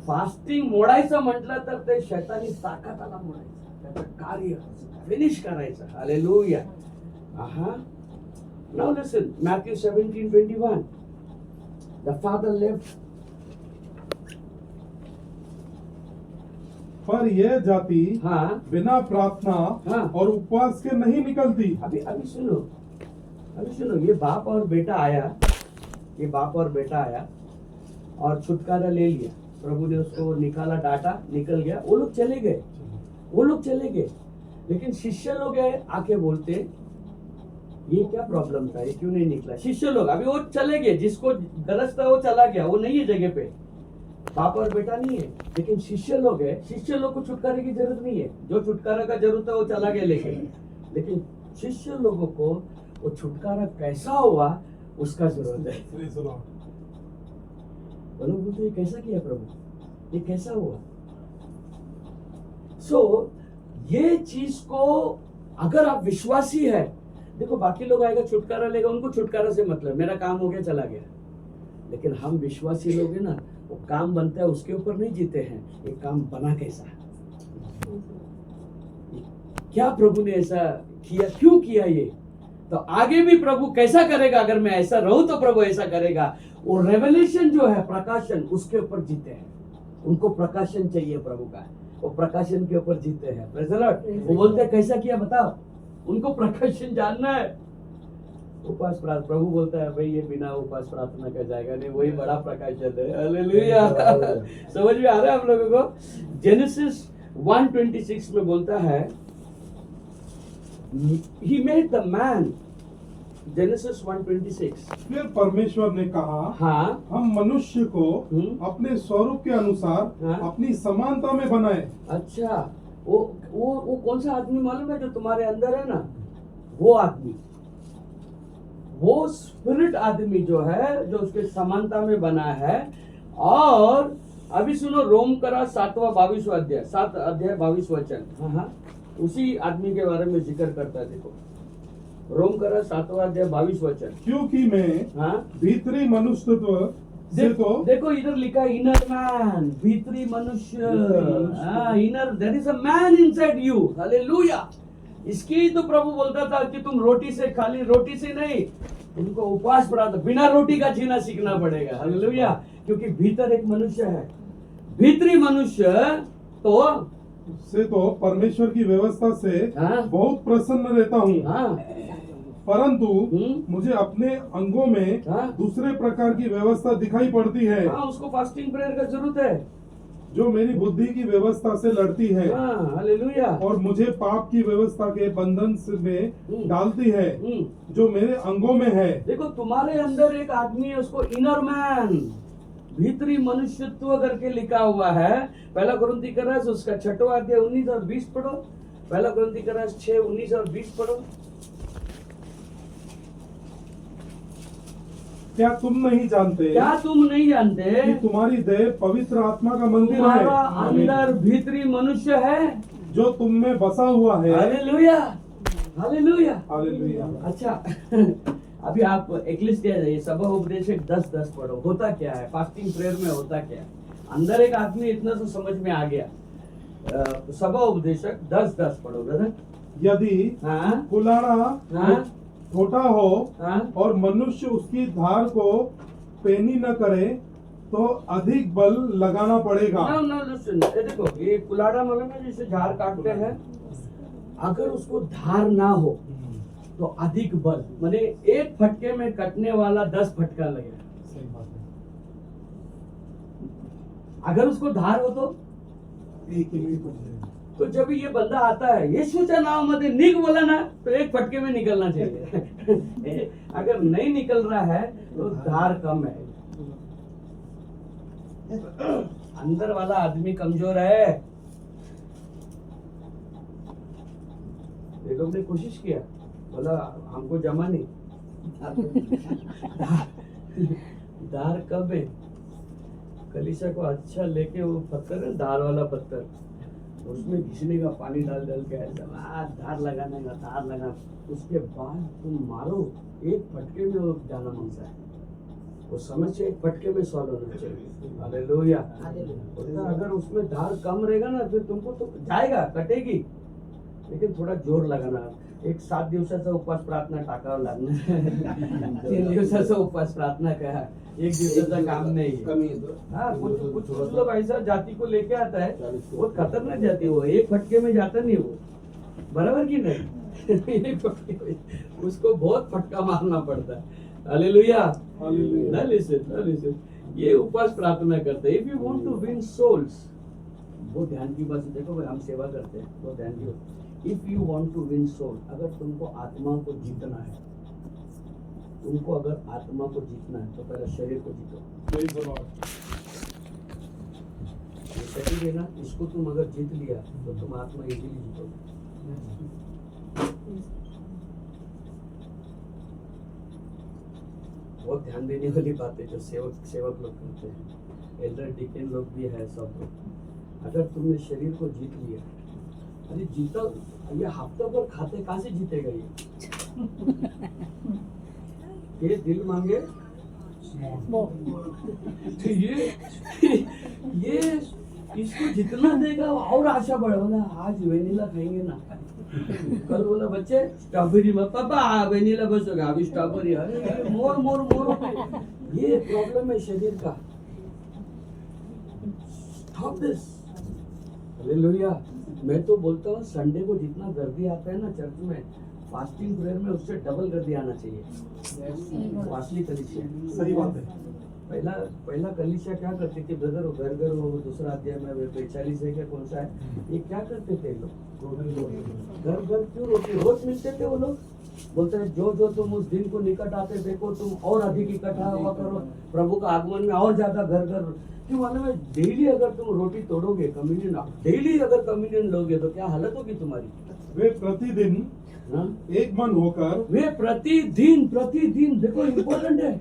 Fasting मोडायचं म्हटलं तर ते शैतानी ताकदाला मोडायचं, त्याचं कार्य फिनिश करायचं। Hallelujah. Now listen, Matthew 17:21. The father left. पर यह जाति हाँ, बिना प्रार्थना हाँ, और उपवास के नहीं निकलती। अभी सुनो, ये बाप और बेटा आया और छुटकारा ले लिया। प्रभु ने उसको निकाला, डांटा, निकल गया, वो लोग चले गए। लेकिन शिष्य लोग है, आके बोलते ये क्या प्रॉब्लम था, ये क्यों नहीं निकला। शिष्य लोग अभी वो चले गए, जिसको गरज था वो चला गया, वो नहीं है जगह पे, बाप और बेटा नहीं है। लेकिन शिष्य लोग है, शिष्य लोग को छुटकारे की जरूरत नहीं है, जो छुटकारा का जरूरत है वो चला गया लेके। लेकिन शिष्य लोगों को वो छुटकारा कैसा हुआ उसका जरूरत है। वो लोग बोलते, ये कैसा किया प्रभु, ये कैसा हुआ। सो ये चीज को अगर आप विश्वासी है, देखो बाकी लोग आएगा छुटकारा लेगा, उनको छुटकारा से मतलब, मेरा काम हो गया चला गया। लेकिन हम विश्वासी लोग हैं ना, वो काम बनता है उसके ऊपर नहीं जीते हैं, ये काम बना कैसा, क्या प्रभु ने ऐसा किया, क्यों किया ये, तो आगे भी प्रभु कैसा करेगा, अगर मैं ऐसा रहूं तो प्रभु ऐसा करेगा। वो रेवलेशन जो है, प्रकाशन, उसके ऊपर जीते हैं। उनको प्रकाशन चाहिए प्रभु का, वो प्रकाशन के ऊपर जीते हैं। Praise the Lord. वो बोलते हैं कैसा किया बताओ, उनको प्रकाशन जानना है। उपवास प्रार्थना, प्रभु बोलता है भाई ये बिना उपवास प्रार्थना का जाएगा नहीं, वही बड़ा प्रकाशन है। हालेलुया। समझ में आ रहा है आप लोगों को। जेनेसिस 1:26 में बोलता है, He made the man, genesis 1:26। फिर परमेश्वर ने कहा, हाँ, हम मनुष्य को अपने स्वरूप के अनुसार हाँ, अपनी समानता में बनाए। अच्छा, वो कौन सा आदमी मालूम है जो तुम्हारे अंदर है ना, वो आदमी, वो स्पिरिट आदमी जो है, जो उसके समानता में बना है। और अभी सुनो, रोम करा 7-22 अध्याय, 7 अध्याय 22 वचन, हाँ, उसी आदमी के बारे में जिक्र करता है। देखो, रोम करा 7 अध्याय 22 वचन। क्योंकि मैं हाँ, भीतरी मनुष्यत्व से तो देखो इधर लिखा है इनर मैन, भीतरी मनुष्य, inner, there is a man inside you. Hallelujah. इसकी ही तो प्रभु बोलता था कि तुम रोटी से, खाली रोटी से नहीं, तुमको उपवास प्रार्थना, बिना रोटी का जीना सीखना पड़ेगा। हालेलुया। क्योंकि भीतर एक मनुष्य है, भीतरी मनुष्य तो परमेश्वर की व्यवस्था से बहुत प्रसन्न रहता हूँ। परंतु मुझे अपने अंगों में दूसरे प्रकार की व्यवस्था दिखाई पड़ती है। उसको फास्टिंग प्रेयर का जरूरत है। जो मेरी बुद्धि की व्यवस्था से लड़ती है हाँ, हालेलुया। और मुझे पाप की व्यवस्था के बंधन में डालती है, जो मेरे अंगों में है। देखो तुम्हारे अंदर एक आदमी है, उसको इनर मैन, भीतरी मनुष्यत्व करके लिखा हुआ है। पहला कुरिन्थियों उसका 6वां अध्याय 19 और 20 पढ़ो। पहला कुरिन्थियों 6, 19 और 20 पढ़ो। क्या तुम नहीं जानते कि तुम्हारी देह पवित्र आत्मा का मंदिर है, तुम्हारा अंदर भीतरी मनुष्य है जो तुम में बसा हुआ है। Hallelujah, hallelujah, hallelujah. अच्छा अभी आप एक्लिसिया जाइए, सभा उपदेशक 10:10 पढ़ो। होता क्या है फास्टिंग प्रेयर में, होता क्या है? अंदर एक आदमी इतना तो समझ में आ गया। सभा उपदेशक 10:10 पढ़ो ब्रदर। यदि हाँ, कुलाड़ा हाँ, छोटा हो हाँ, और मनुष्य उसकी धार को पेनी न करे तो अधिक बल लगाना पड़ेगा। listen, ये देखो, ये कुलाड़ा मालूम है जिसे झाड़ काटते हैं, अगर उसको धार ना हो तो अधिक बल, माने एक फटके में कटने वाला 10 फटका लगेगा। सही बात है। अगर उसको धार हो तो एक ही मिनट पड़ जाएगा। तो जब ये बंदा आता है यीशुच्या नावामध्ये निघ बोला ना, तो एक फटके में निकलना चाहिए। अगर नहीं निकल रहा है तो धार कम है, अंदर वाला आदमी कमजोर है। ये लोग ने कोशिश किया, बोला हमको जमा नहीं, धार कम है। कलीसिया को अच्छा लेके वो पत्थर है, धार वाला पत्थर, उसमें घिसने का, पानी डाल डाल के ऐसा धार लगाने का, धार लगा, उसके बाद तुम मारो, एक फटके में वो जाना मांगता है। वो समझ से एक फटके में सॉल्व होना चाहिए। हालेलुया। अगर उसमें धार कम रहेगा ना, फिर तुमको तो जाएगा, कटेगी, लेकिन थोड़ा जोर लगाना। एक 7 दिवसाचा उपवास प्रार्थना टाकावं लागणार। 3 दिवसाचा उपवास प्रार्थना करा, 1 दिवसाचा काम नहीं है। कमी येतो। हाँ, कुछ लोग ऐसा जाति को लेके आता है, वो खतरनाक जाति, वो एक फटके में जाता नहीं वो, बराबर की नहीं? एक फटके में उसको बहुत फटका मारना पड़ता है। हालेलुया। हालेलुया। लिसन, ये उपवास प्रार्थना करते हैं। If you want to win souls, वो ध्यान की बात देखो भाई, हम सेवा करते हैं, वो ध्यान दियो। If you want to win soul, अगर तुमको आत्मा को जीतना है, तुमको अगर आत्मा को जीतना है तो पहले शरीर को जीतो। Praise the Lord. ये शरीर है ना, इसको तुम अगर जीत लिया तो तुम आत्मा इजीली जीतोगे। बहुत ध्यान देने वाली बात है जो सेवक लोग करते हैं, एल्डर डिकेन लोग भी है, सब लोग। अगर तुमने शरीर को जीत लिया, अरे जीता, ये हफ्ता भर खाते कहाँ से जीतेगा ये दिल मांगे तो ये इसको जितना देगा और आशा बढ़ेगा। आज वेनिला खाएंगे ना, कल बोला बच्चे स्ट्रॉबेरी में, पापा वेनिला बस हो गया, अभी स्ट्रॉबेरी, अरे मोर मोर मोर। ये प्रॉब्लम है शरीर का। Stop this. हालेलुया। मैं तो बोलता हूँ संडे को जितना गर्दी आता है ना चर्च में, फास्टिंग प्रेयर में उससे डबल गर्दी आना चाहिए। वासली कलीसिया, सही बात है। पहला कलीसिया क्या करते थे ब्रदर, वो घर वो दूसरा अध्याय में 45 है क्या, कौन सा है, ये क्या करते थे लोग, घर क्यों रोटी रोज मिलते थे। वो लोग बोलते हैं जो तुम उस दिन को निकट आते देखो, तुम और अधिक इकट्ठा हुआ करो, प्रभु का आगमन में और ज्यादा घर क्यों मालूम है? डेली अगर तुम रोटी तोड़ोगे, कम्युनियन डेली अगर कम्युनियन लोगे तो क्या हालत होगी तुम्हारी? वे प्रतिदिन एक मन होकर, वे प्रतिदिन देखो इम्पोर्टेंट है,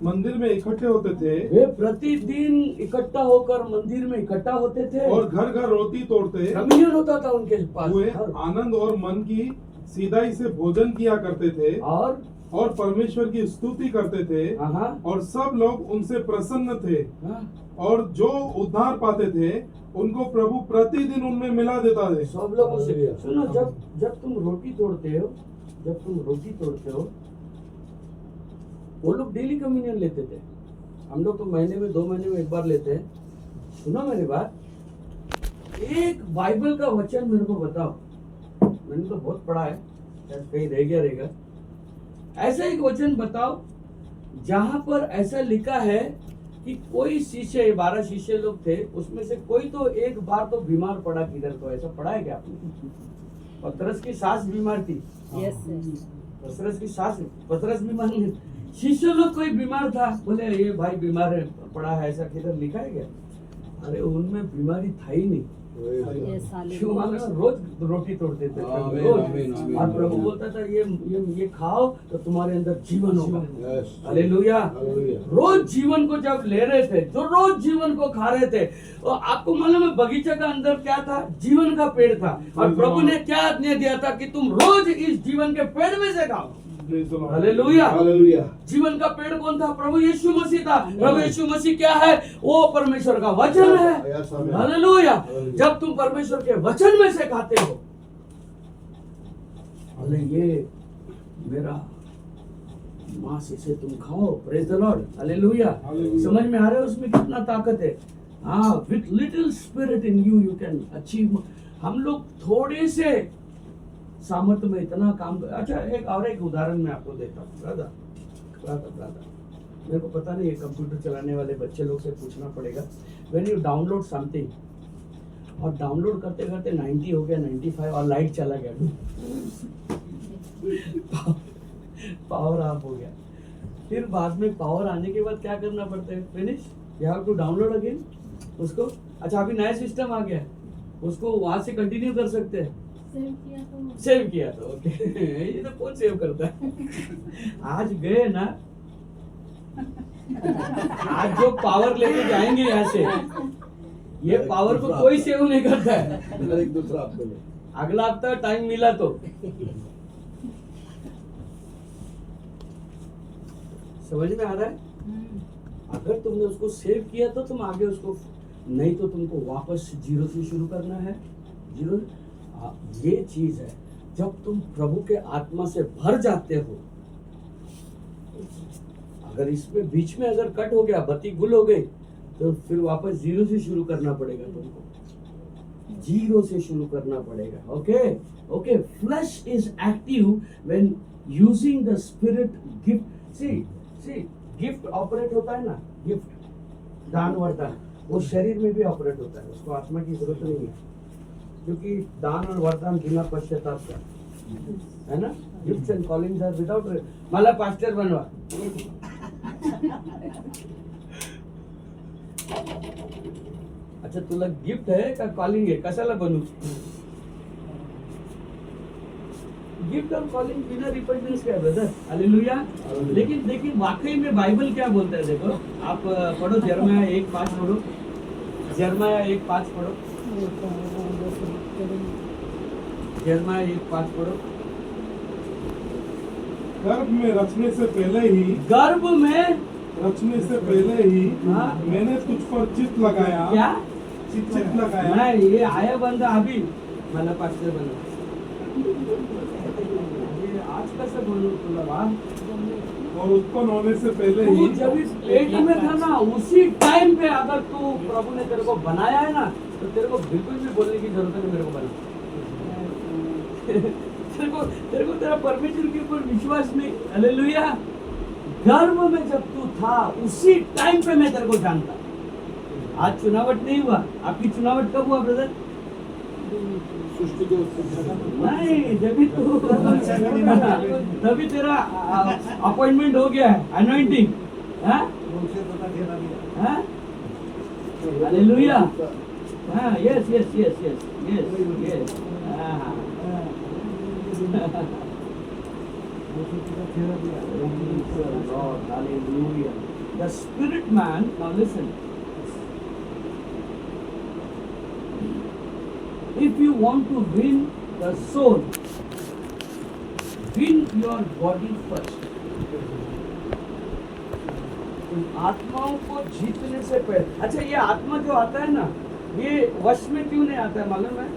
मंदिर में इकट्ठे होते थे। वे प्रतिदिन इकट्ठा होकर मंदिर में इकट्ठा होते थे और घर घर रोटी तोड़ते कम्युनियन होता था उनके पास। हुए आनंद और मन की सीधाई से भोजन किया करते थे और परमेश्वर की स्तुति करते थे। और सब लोग उनसे प्रसन्न थे। और जो उद्धार पाते थे उनको प्रभु प्रतिदिन उनमें मिला देता है। सब लोग उसे सुनो, जब तुम रोटी तोड़ते हो, वो लोग डेली कम्युनियन लेते थे। हम लोग तो महीने में 2 महीने में एक बार लेते हैं। सुनो मेरी बात, एक बाइबल का वचन मेरे को बताओ, मैंने तो बहुत पढ़ा है, कहीं रह गया रहेगा, ऐसा एक वचन बताओ जहां पर ऐसा लिखा है कि कोई शिष्य, 12 शिष्य लोग थे, उसमें से कोई तो एक बार तो बीमार पड़ा किधर, तो ऐसा पढ़ा है क्या आपने? पतरस की सास बीमार थी। Yes yes. पतरस की सास, पतरस बीमार नहीं, शिष्य लोग कोई बीमार था, बोले ये भाई बीमार है, पड़ा है, ऐसा किधर लिखा है क्या? अरे उनमें बीमारी था ही नहीं। यस क्यों? मालूम है? रोज रोटी तोड़ते थे आमीन, रोज। आमीन, आमीन। और प्रभु बोलता था ये खाओ तो तुम्हारे अंदर जीवन होगा। यस। हालेलुया। हालेलुया। रोज जीवन को जब ले रहे थे, जो रोज जीवन को खा रहे थे, और आपको मालूम है बगीचे का अंदर क्या था? जीवन का पेड़ था। और प्रभु ने क्या आज्ञा दिया था कि तुम रोज इस जीवन के पेड़ में से खाओ। हालेलुया। हालेलुया। जीवन का पेड़ कौन था? प्रभु यीशु मसीह था। प्रभु यीशु मसीह क्या है? वो परमेश्वर का वचन है। यस, आमीन। हालेलुया। हालेलुया। जब तुम परमेश्वर के वचन में से खाते हो, अरे ये मेरा मांस, इसे तुम खाओ। Praise the Lord. Hallelujah. Hallelujah. समझ में आ रहा है उसमें कितना ताकत है? हाँ, with little spirit in you you can achieve. हम लोग थोड़े से सामर्थ्य में इतना काम कर। अच्छा, एक उदाहरण मैं आपको देता हूँ। ब्रदर, मेरे को पता नहीं है, कंप्यूटर चलाने वाले बच्चे लोग से पूछना पड़ेगा। व्हेन यू डाउनलोड समथिंग और डाउनलोड करते करते 90 हो गया, 95 और लाइट चला गया, पावर ऑफ हो गया, फिर बाद में पावर आने के बाद क्या करना पड़ता है? Finish, you have to download again उसको। अच्छा, अभी नया सिस्टम आ गया, उसको वहां से कंटिन्यू कर सकते हैं। सेव किया तो ओके। ये तो कौन सेव करता है? आज गए ना, आज जो पावर लेके जाएंगे यहाँ से, ये पावर को कोई सेव नहीं करता है। एक दूसरा आपको ले। अगला हफ्ता टाइम मिला तो समझ में आ रहा है? अगर तुमने उसको सेव किया तो तुम आगे उसको, नहीं तो तुमको वापस जीरो से शुरू करना है। जीरो, ये चीज है। जब तुम प्रभु के आत्मा से भर जाते हो, अगर इसमें बीच में अगर कट हो गया, बत्ती गुल हो गई, तो फिर वापस जीरो से शुरू करना पड़ेगा तुमको। जीरो से शुरू करना पड़ेगा। Okay okay. Flash is active when using the spirit gift. सी गिफ्ट ऑपरेट होता है ना, गिफ्ट दान वरदान, वो शरीर में भी ऑपरेट होता है, उसको आत्मा की जरूरत नहीं है, क्योंकि दान और वरदान बिना पश्चाताप का है ना। Gifts and callings are without. मला पास्टर बनवा। अच्छा, तुला गिफ्ट है का कॉलिंग है? कशाला बनू? गिफ्ट और कॉलिंग बिना रिपेंटेंस का है ब्रदर। हालेलुया। लेकिन देखिए वाकई में बाइबल क्या बोलता है, देखो आप पढ़ो, यिर्मयाह 1:5 पढ़ो, यिर्मयाह 1:5 पढ़ो, यिर्मयाह 1:5 पढ़ो। गर्भ में रचने से पहले ही, गर्भ में रचने से पहले ही हाँ। मैंने तुझ पर चित्त लगाया। क्या चित्त लगाया। मैं ये आया बंदा अभी मला पास्टर बना। ये आज कसं बनू तुला वाह। और उत्पन्न होने से पहले तू ही, जब इस पेट में था ना, उसी टाइम पे अगर तू प्रभु ने तेरे को बनाया है ना, तो तेरे को बिल्कुल भी बोलने की जरूरत नहीं मेरे को बना। तेरे को तेरा परमेश्वर के ऊपर विश्वास नहीं। हालेलुया। गर्भ में जब तू था, उसी टाइम पे मैं तेरे को जानता। आज चुनावट नहीं हुआ। आपकी चुनावट कब हुआ ब्रदर? सृष्टि को नहीं, जब तू तभी तेरा अपॉइंटमेंट हो गया है, अनॉइंटिंग। हालेलुया। हाँ, yes yes yes yes yes yes. Hallelujah. The spirit man, now listen. If you want to win the soul, win your body first. आत्माओं को जीतने से पहले, अच्छा ये आत्मा जो आता है ना, ये वश में क्यों नहीं आता है मालूम है?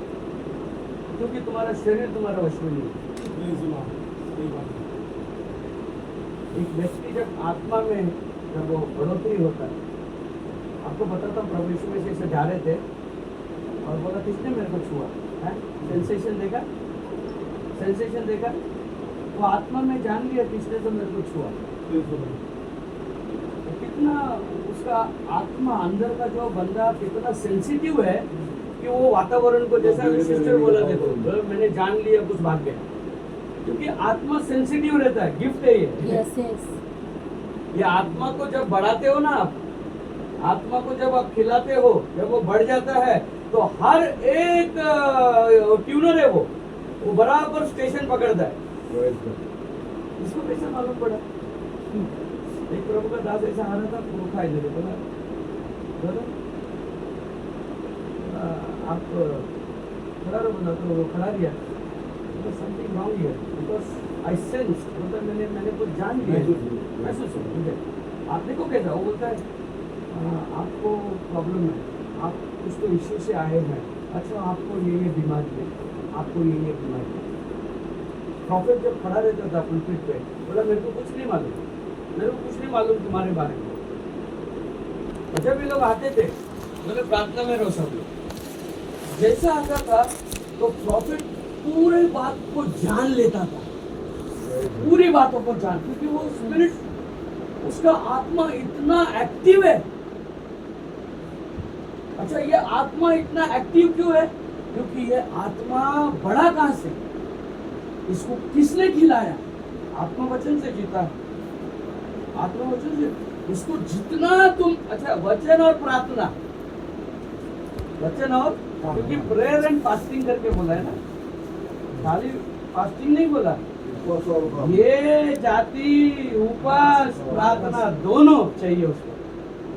क्योंकि तुम्हारा शरीर तुम्हारा वश में नहीं है। एक व्यक्ति जब आत्मा में जब वो बढ़ोतरी होता है, आपको बताता हूँ, प्रभु यीशु मसीह से जा रहे थे और बोला किसने मेरे को छुआ है? सेंसेशन देखा, सेंसेशन देखा, वो आत्मा में जान लिया किसने तो मेरे को छुआ। तो कितना उसका का आत्मा अंदर का जो बंदा कितना सेंसिटिव है कि वो वातावरण को, जैसा सिस्टर बोला देखो, मैंने जान लिया कुछ भाग गया, क्योंकि आत्मा सेंसिटिव रहता है, गिफ्ट है ये। यस यस ये आत्मा को जब बढ़ाते हो ना आप, आत्मा को जब आप खिलाते हो, जब वो बढ़ जाता है तो हर एक ट्यूनर है वो बराबर स्टेशन पकड़ता है। इसको कैसे मालूम पड़ा? एक प्रभु का दास ऐसा आ रहा था, वो खाई दे बोला बोला, आप खड़ा रहो बोला, तो वो खड़ा दिया, something wrong here because I sense, मतलब मैंने कुछ जान लिया, महसूस हो मुझे। आप देखो कैसा, वो बोलता है आपको प्रॉब्लम है, आप कुछ तो इश्यू से आए हैं, अच्छा आपको ये बीमारी है, आपको ये बीमारी है। प्रॉफिट जब खड़ा रहता था पुलपिट पे, बोला मेरे को कुछ नहीं मालूम, मेरे को कुछ नहीं मालूम तुम्हारे बारे में। और जब ये लोग आते थे, बोले प्रार्थना में रहो सब लोग, जैसा आता था तो प्रॉफिट पूरे बात को जान लेता था, पूरी बातों को जान, क्योंकि वो स्पिरिट, उसका आत्मा इतना एक्टिव है। अच्छा, ये आत्मा इतना एक्टिव क्यों है? क्योंकि ये आत्मा बड़ा कहां से, इसको किसने खिलाया? आत्मा वचन से जीता है, आत्मा वचन से। इसको जितना तुम, अच्छा वचन और प्रार्थना, वचन और, क्योंकि प्रेयर एंड फास्टिंग करके बोला है ना, खाली फास्टिंग नहीं बोला, ये जाति उपवास प्रार्थना दोनों चाहिए उसको,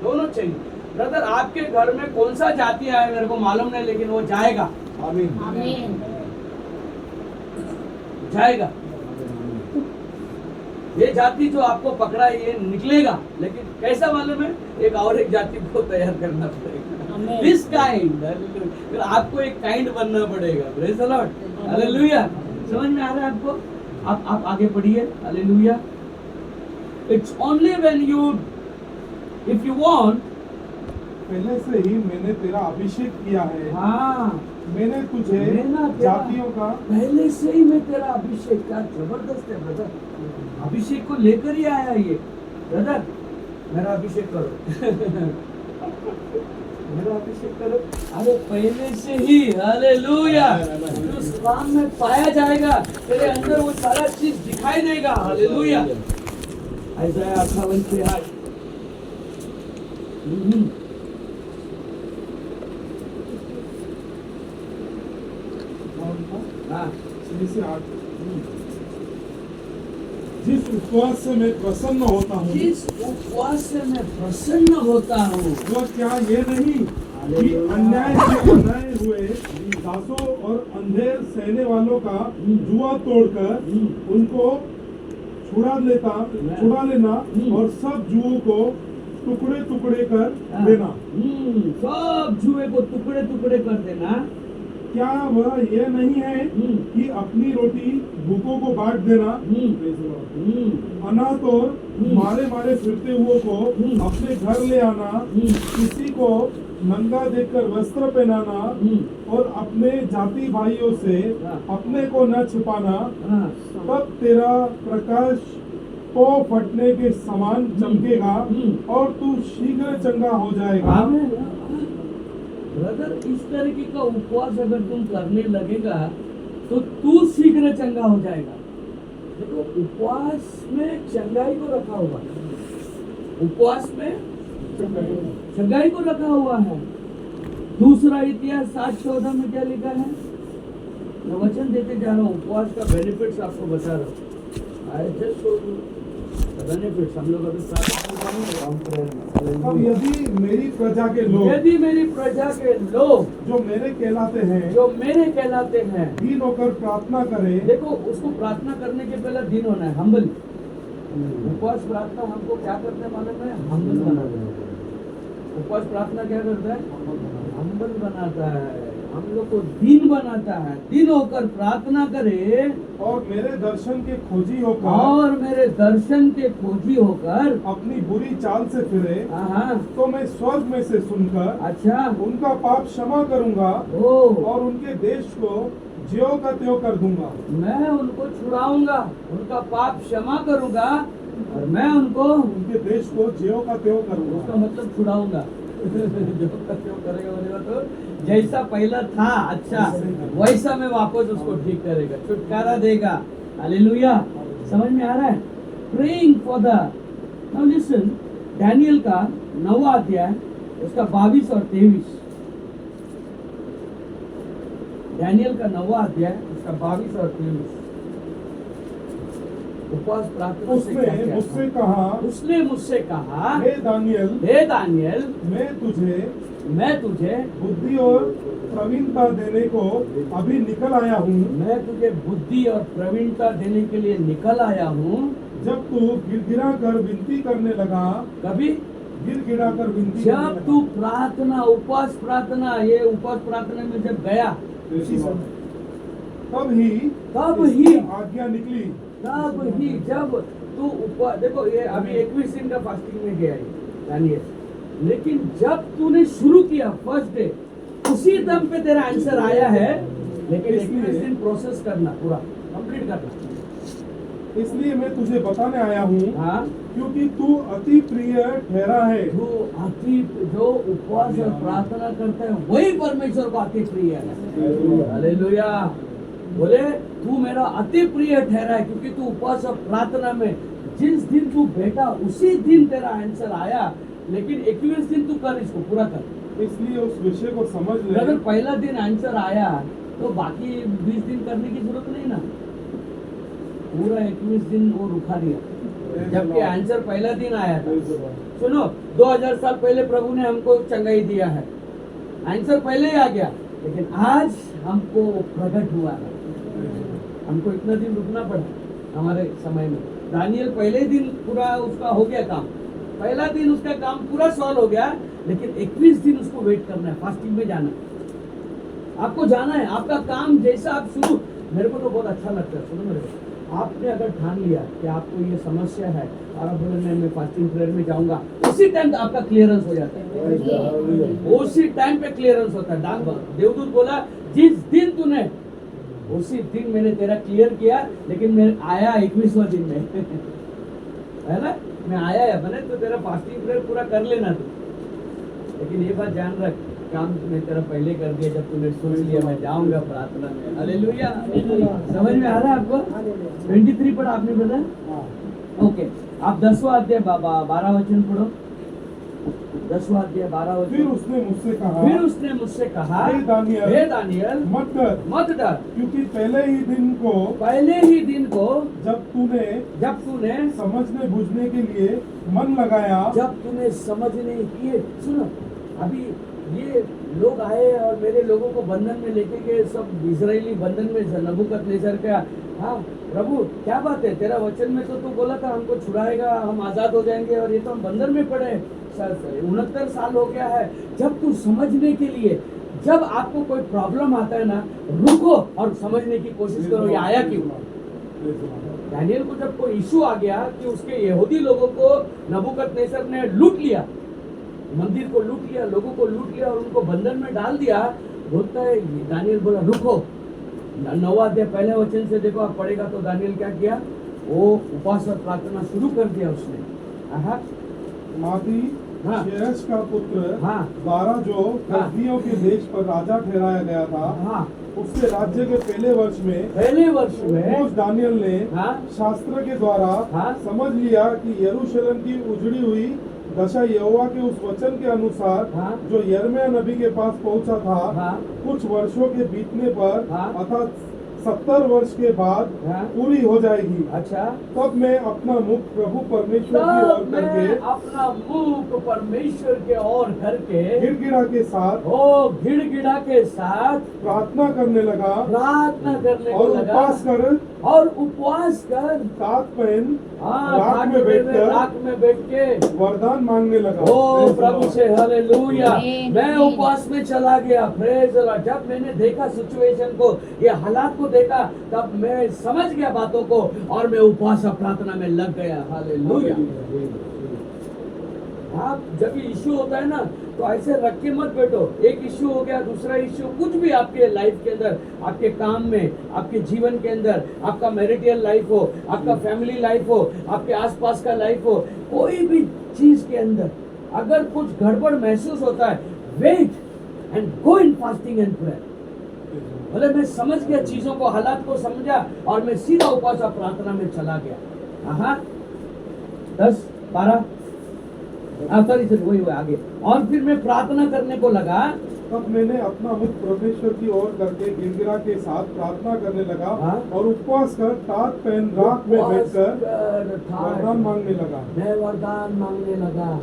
दोनों चाहिए। ब्रदर आपके घर में कौन सा जाति आया मेरे को मालूम नहीं, लेकिन वो जाएगा, आमीन जाएगा। ये जाति जो आपको पकड़ा है ये निकलेगा, लेकिन कैसा मालूम है? एक जाति को तैयार करना पड़ेगा, दिस काइंड, आपको एक काइंड बनना पड़ेगा। Praise the Lord, hallelujah. समझ में आ रहा है आपको? आप आगे पढ़िए, hallelujah. It's only when you, if you want, पहले से ही मैंने तेरा अभिषेक किया है, हाँ मैंने तुझे जातियों का, पहले से ही मैं तेरा अभिषेक, क्या जबरदस्त है ब्रदर, अभिषेक को लेकर ही आया ये ब्रदर, मेरा अभिषेक करो मेरा अभिषेक करो। अरे पहले से ही, हालेलुया, उस काम में पाया जाएगा, तेरे अंदर वो सारा चीज दिखाई देगा, हालेलुया। ऐसा 58 हाँ, जिस उपवास से मैं प्रसन्न होता हूँ, जिस उपवास से मैं प्रसन्न होता हूँ, वह क्या ये नहीं कि अन्याय से बनाए हुए दासों और अंधेर सहने वालों का जुआ तोड़कर उनको छुड़ा लेना और सब जुओं को टुकड़े टुकड़े कर देना। सब जुए को टुकड़े टुकड़े कर देना। क्या वह यह नहीं है कि अपनी रोटी भूखों को बांट देना, अनाथ और मारे मारे फिरते हुओं को अपने घर ले आना, किसी को नंगा देखकर वस्त्र पहनाना और अपने जाति भाइयों से अपने को न छिपाना, तब तेरा प्रकाश तो फटने के समान चमकेगा और तू शीघ्र चंगा हो जाएगा। ब्रदर, इस तरीके का उपवास अगर तुम करने लगेगा तो तू शीघ्र चंगा हो जाएगा। देखो, उपवास में चंगाई को रखा हुआ है, उपवास में चंगाई को रखा हुआ है। दूसरा इतिहास 7:14 में क्या लिखा है? मैं वचन देते जा रहा हूँ, उपवास का बेनिफिट्स आपको बता रहा हूँ। आई जस्ट बेनिफिट्स हम लोग अभी अब यदि मेरी प्रजा के लोग जो मेरे कहलाते हैं दीन होकर प्रार्थना करें। देखो, उसको प्रार्थना करने के पहले दिन होना है, हम्बल। उपवास प्रार्थना हमको क्या करते हैं मालूम है? हम्बल बनाता है। उपवास प्रार्थना क्या करता है? हम्बल बनाता है, हम लोग को दीन बनाता है। दीन होकर प्रार्थना करे और मेरे दर्शन के खोजी होकर अपनी बुरी चाल से फिरे, तो मैं स्वर्ग में से सुनकर अच्छा उनका पाप क्षमा करूंगा और उनके देश को ज्यों का त्यों कर दूंगा। मैं उनको छुड़ाऊंगा, उनका पाप क्षमा करूंगा और मैं उनको उनके देश को ज्यों का त्यों उसका करूंगा। मतलब छुड़ाऊंगा जो क्यों करेगा बोलेगा तो जैसा पहला था अच्छा वैसा मैं वापस उसको ठीक करेगा, छुटकारा देगा। हालेलुया। समझ में आ रहा है? Praying for the now listen, Daniel का 9वां अध्याय उसका 22 और 23। डैनियल का 9वां अध्याय उसका 22 और 23। उपवास प्रार्थना से क्या उसने क्या मुझसे कहा, उसने मुझसे कहा, हे दानियल, हे दानियल, मैं तुझे बुद्धि और प्रवीणता देने को अभी निकल आया हूँ। मैं तुझे बुद्धि और प्रवीणता देने के लिए निकल आया हूँ। जब तू गिड़गिड़ा कर विनती करने लगा, कभी गिड़गिड़ा कर विनती जब करने तू प्रार्थना, उपवास प्रार्थना, ये उपवास प्रार्थना में जब गया लगा, उसी समय तब तब इसकी ही आज्ञा निकली। तब ही जब तू उपवास, देखो ये अभी 21 दिन का फास्टिंग में गया है दानियल, लेकिन जब तूने शुरू किया फर्स्ट डे उसी दम पे तेरा आंसर आया है, लेकिन 21 दिन प्रोसेस करना, पूरा कंप्लीट करना। इसलिए मैं तुझे बताने आया हूँ, हाँ, क्योंकि तू अति प्रिय ठहरा है। जो अति, जो उपवास और प्रार्थना करता है वही परमेश्वर को अति प्रिय है। हालेलुया। बोले तू मेरा अति प्रिय ठहरा है, क्योंकि तू उपवास और प्रार्थना में जिस दिन तू बैठा उसी दिन तेरा आंसर आया, लेकिन 21 दिन तू कर, इसको पूरा कर। इसलिए उस विषय को समझ अगर ले। पहला दिन आंसर आया तो बाकी 20 दिन करने की जरूरत नहीं ना, पूरा 21 दिन वो रुका दिया, जबकि आंसर पहला दिन आया था। सुनो, 2000 साल पहले प्रभु ने हमको चंगाई दिया है, आंसर पहले ही आ गया, लेकिन आज हमको प्रकट हुआ है, हमको इतना दिन रुकना पड़ा हमारे समय में। दानियल पहले दिन पूरा उसका हो गया काम, पहला दिन उसका काम पूरा सॉल्व हो गया, लेकिन 21 दिन उसको वेट करना है, फास्टिंग में जाना है, आपको जाना है। आपका काम जैसा आप शुरू, मेरे को तो बहुत अच्छा लगता है, सुनो मेरे को, आपने अगर ठान लिया कि आपको ये समस्या है और आप बोले नहीं मैं फास्टिंग प्रेयर में जाऊंगा, उसी टाइम आपका क्लियरेंस हो जाता है, उसी टाइम पे क्लियरेंस होता है। देवदूत बोला जिस दिन तूने, उसी दिन मैंने तेरा क्लियर किया, लेकिन मैं आया 21वां दिन में है ना, मैं आया है बने तो तेरा फास्टिंग प्रेयर पूरा कर लेना तू, लेकिन ये बात जान रख, काम मैं तेरा पहले कर दिया जब तूने सोच लिया मैं जाऊंगा प्रार्थना में। हालेलुया। समझ में आ रहा है आपको? 23 पढ़ा आपने ब्रदर? ओके, आप 10वां अध्याय 12 वचन पढ़ो। 10वां अध्याय 12 वचन। फिर उसने मुझसे कहा, हे दानियल, मत डर, क्योंकि पहले ही दिन को जब तूने समझने बुझने के लिए मन लगाया, जब तूने समझने किए। सुनो, अभी ये लोग आए और मेरे लोगों को बंधन में लेके गए, सब इजरायली बंधन में, नबूकदनेस्सर का। हाँ प्रभु क्या बात है, तेरा वचन में तो तू बोला था हमको छुड़ाएगा, हम आजाद हो जाएंगे, और ये तो हम बंधन में पड़े 69 साल हो गया है। जब तू समझने के लिए, जब आपको कोई प्रॉब्लम आता है ना, रुको और समझने की कोशिश करो ये आया क्यों। दानियल को जब कोई इशू आ गया कि उसके यहूदी लोगों को नबूकदनेस्सर ने लूट लिया, मंदिर को लूट लिया, लोगों को लूट लिया और उनको बंधन में डाल दिया, बोलता है दानियल बोला रुको। 9वां अध्याय पहले वचन से देखो, आप पढ़ेगा तो दानियल क्या किया, वो उपवास और प्रार्थना शुरू कर दिया उसने। मादी हाँ। शेरश का पुत्र हाँ। दारा जो कसदियों के देश पर राजा ठहराया गया था, हाँ, उसके राज्य के पहले वर्ष में उस दानियल ने हाँ। शास्त्र के द्वारा हाँ। समझ लिया कि यरूशलेम की उजड़ी हुई दशा यहोवा के उस वचन के अनुसार हाँ। जो यिर्मयाह नबी के पास पहुंचा था, हाँ। कुछ वर्षों के बीतने पर हाँ। अर्थात 70 वर्ष के बाद हाँ। पूरी हो जाएगी। अच्छा, तब मैं अपना मुख प्रभु परमेश्वर की ओर तब मैं करके अपना मुख परमेश्वर के ओर करके गिड़गिड़ा के साथ गिड़गिड़ा के साथ प्रार्थना करने लगा प्रार्थना करने को और लगा उपवास कर सात पहन हाँ, रात में बैठकर रात में बैठ के वरदान मांगने लगा। ओ प्रभु से हालेलुया। आमीन, मैं आमीन। उपवास में चला गया, प्रेज द लॉर्ड। जब मैंने देखा सिचुएशन को, ये हालात को देखा, तब मैं समझ गया बातों को और मैं उपवास और प्रार्थना में लग गया। हालेलुया। आप जब भी इश्यू होता है ना तो ऐसे रख के मत बैठो। एक इश्यू हो गया, दूसरा इश्यू, कुछ भी आपके लाइफ के अंदर, आपके काम में, आपके जीवन के अंदर, आपका मैरिटल लाइफ हो, आपका फैमिली लाइफ हो, आपके आसपास का लाइफ हो, कोई भी चीज के अंदर अगर कुछ गड़बड़ महसूस होता है, wait and go in fasting and prayer. बोले मैं समझ गया चीजों को, हालात को समझा और मैं सीधा उपवास और प्रार्थना में चला गया। हाँ 10 12 सॉरी वही आगे। और फिर मैं प्रार्थना करने को लगा। तब मैंने अपना मुख परमेश्वर की ओर करके गिड़गिड़ा के साथ प्रार्थना करने लगा हाँ? और उपवास कर टाट पहन राख में बैठकर वरदान मांगने लगा। मैं वरदान मांगने लगा।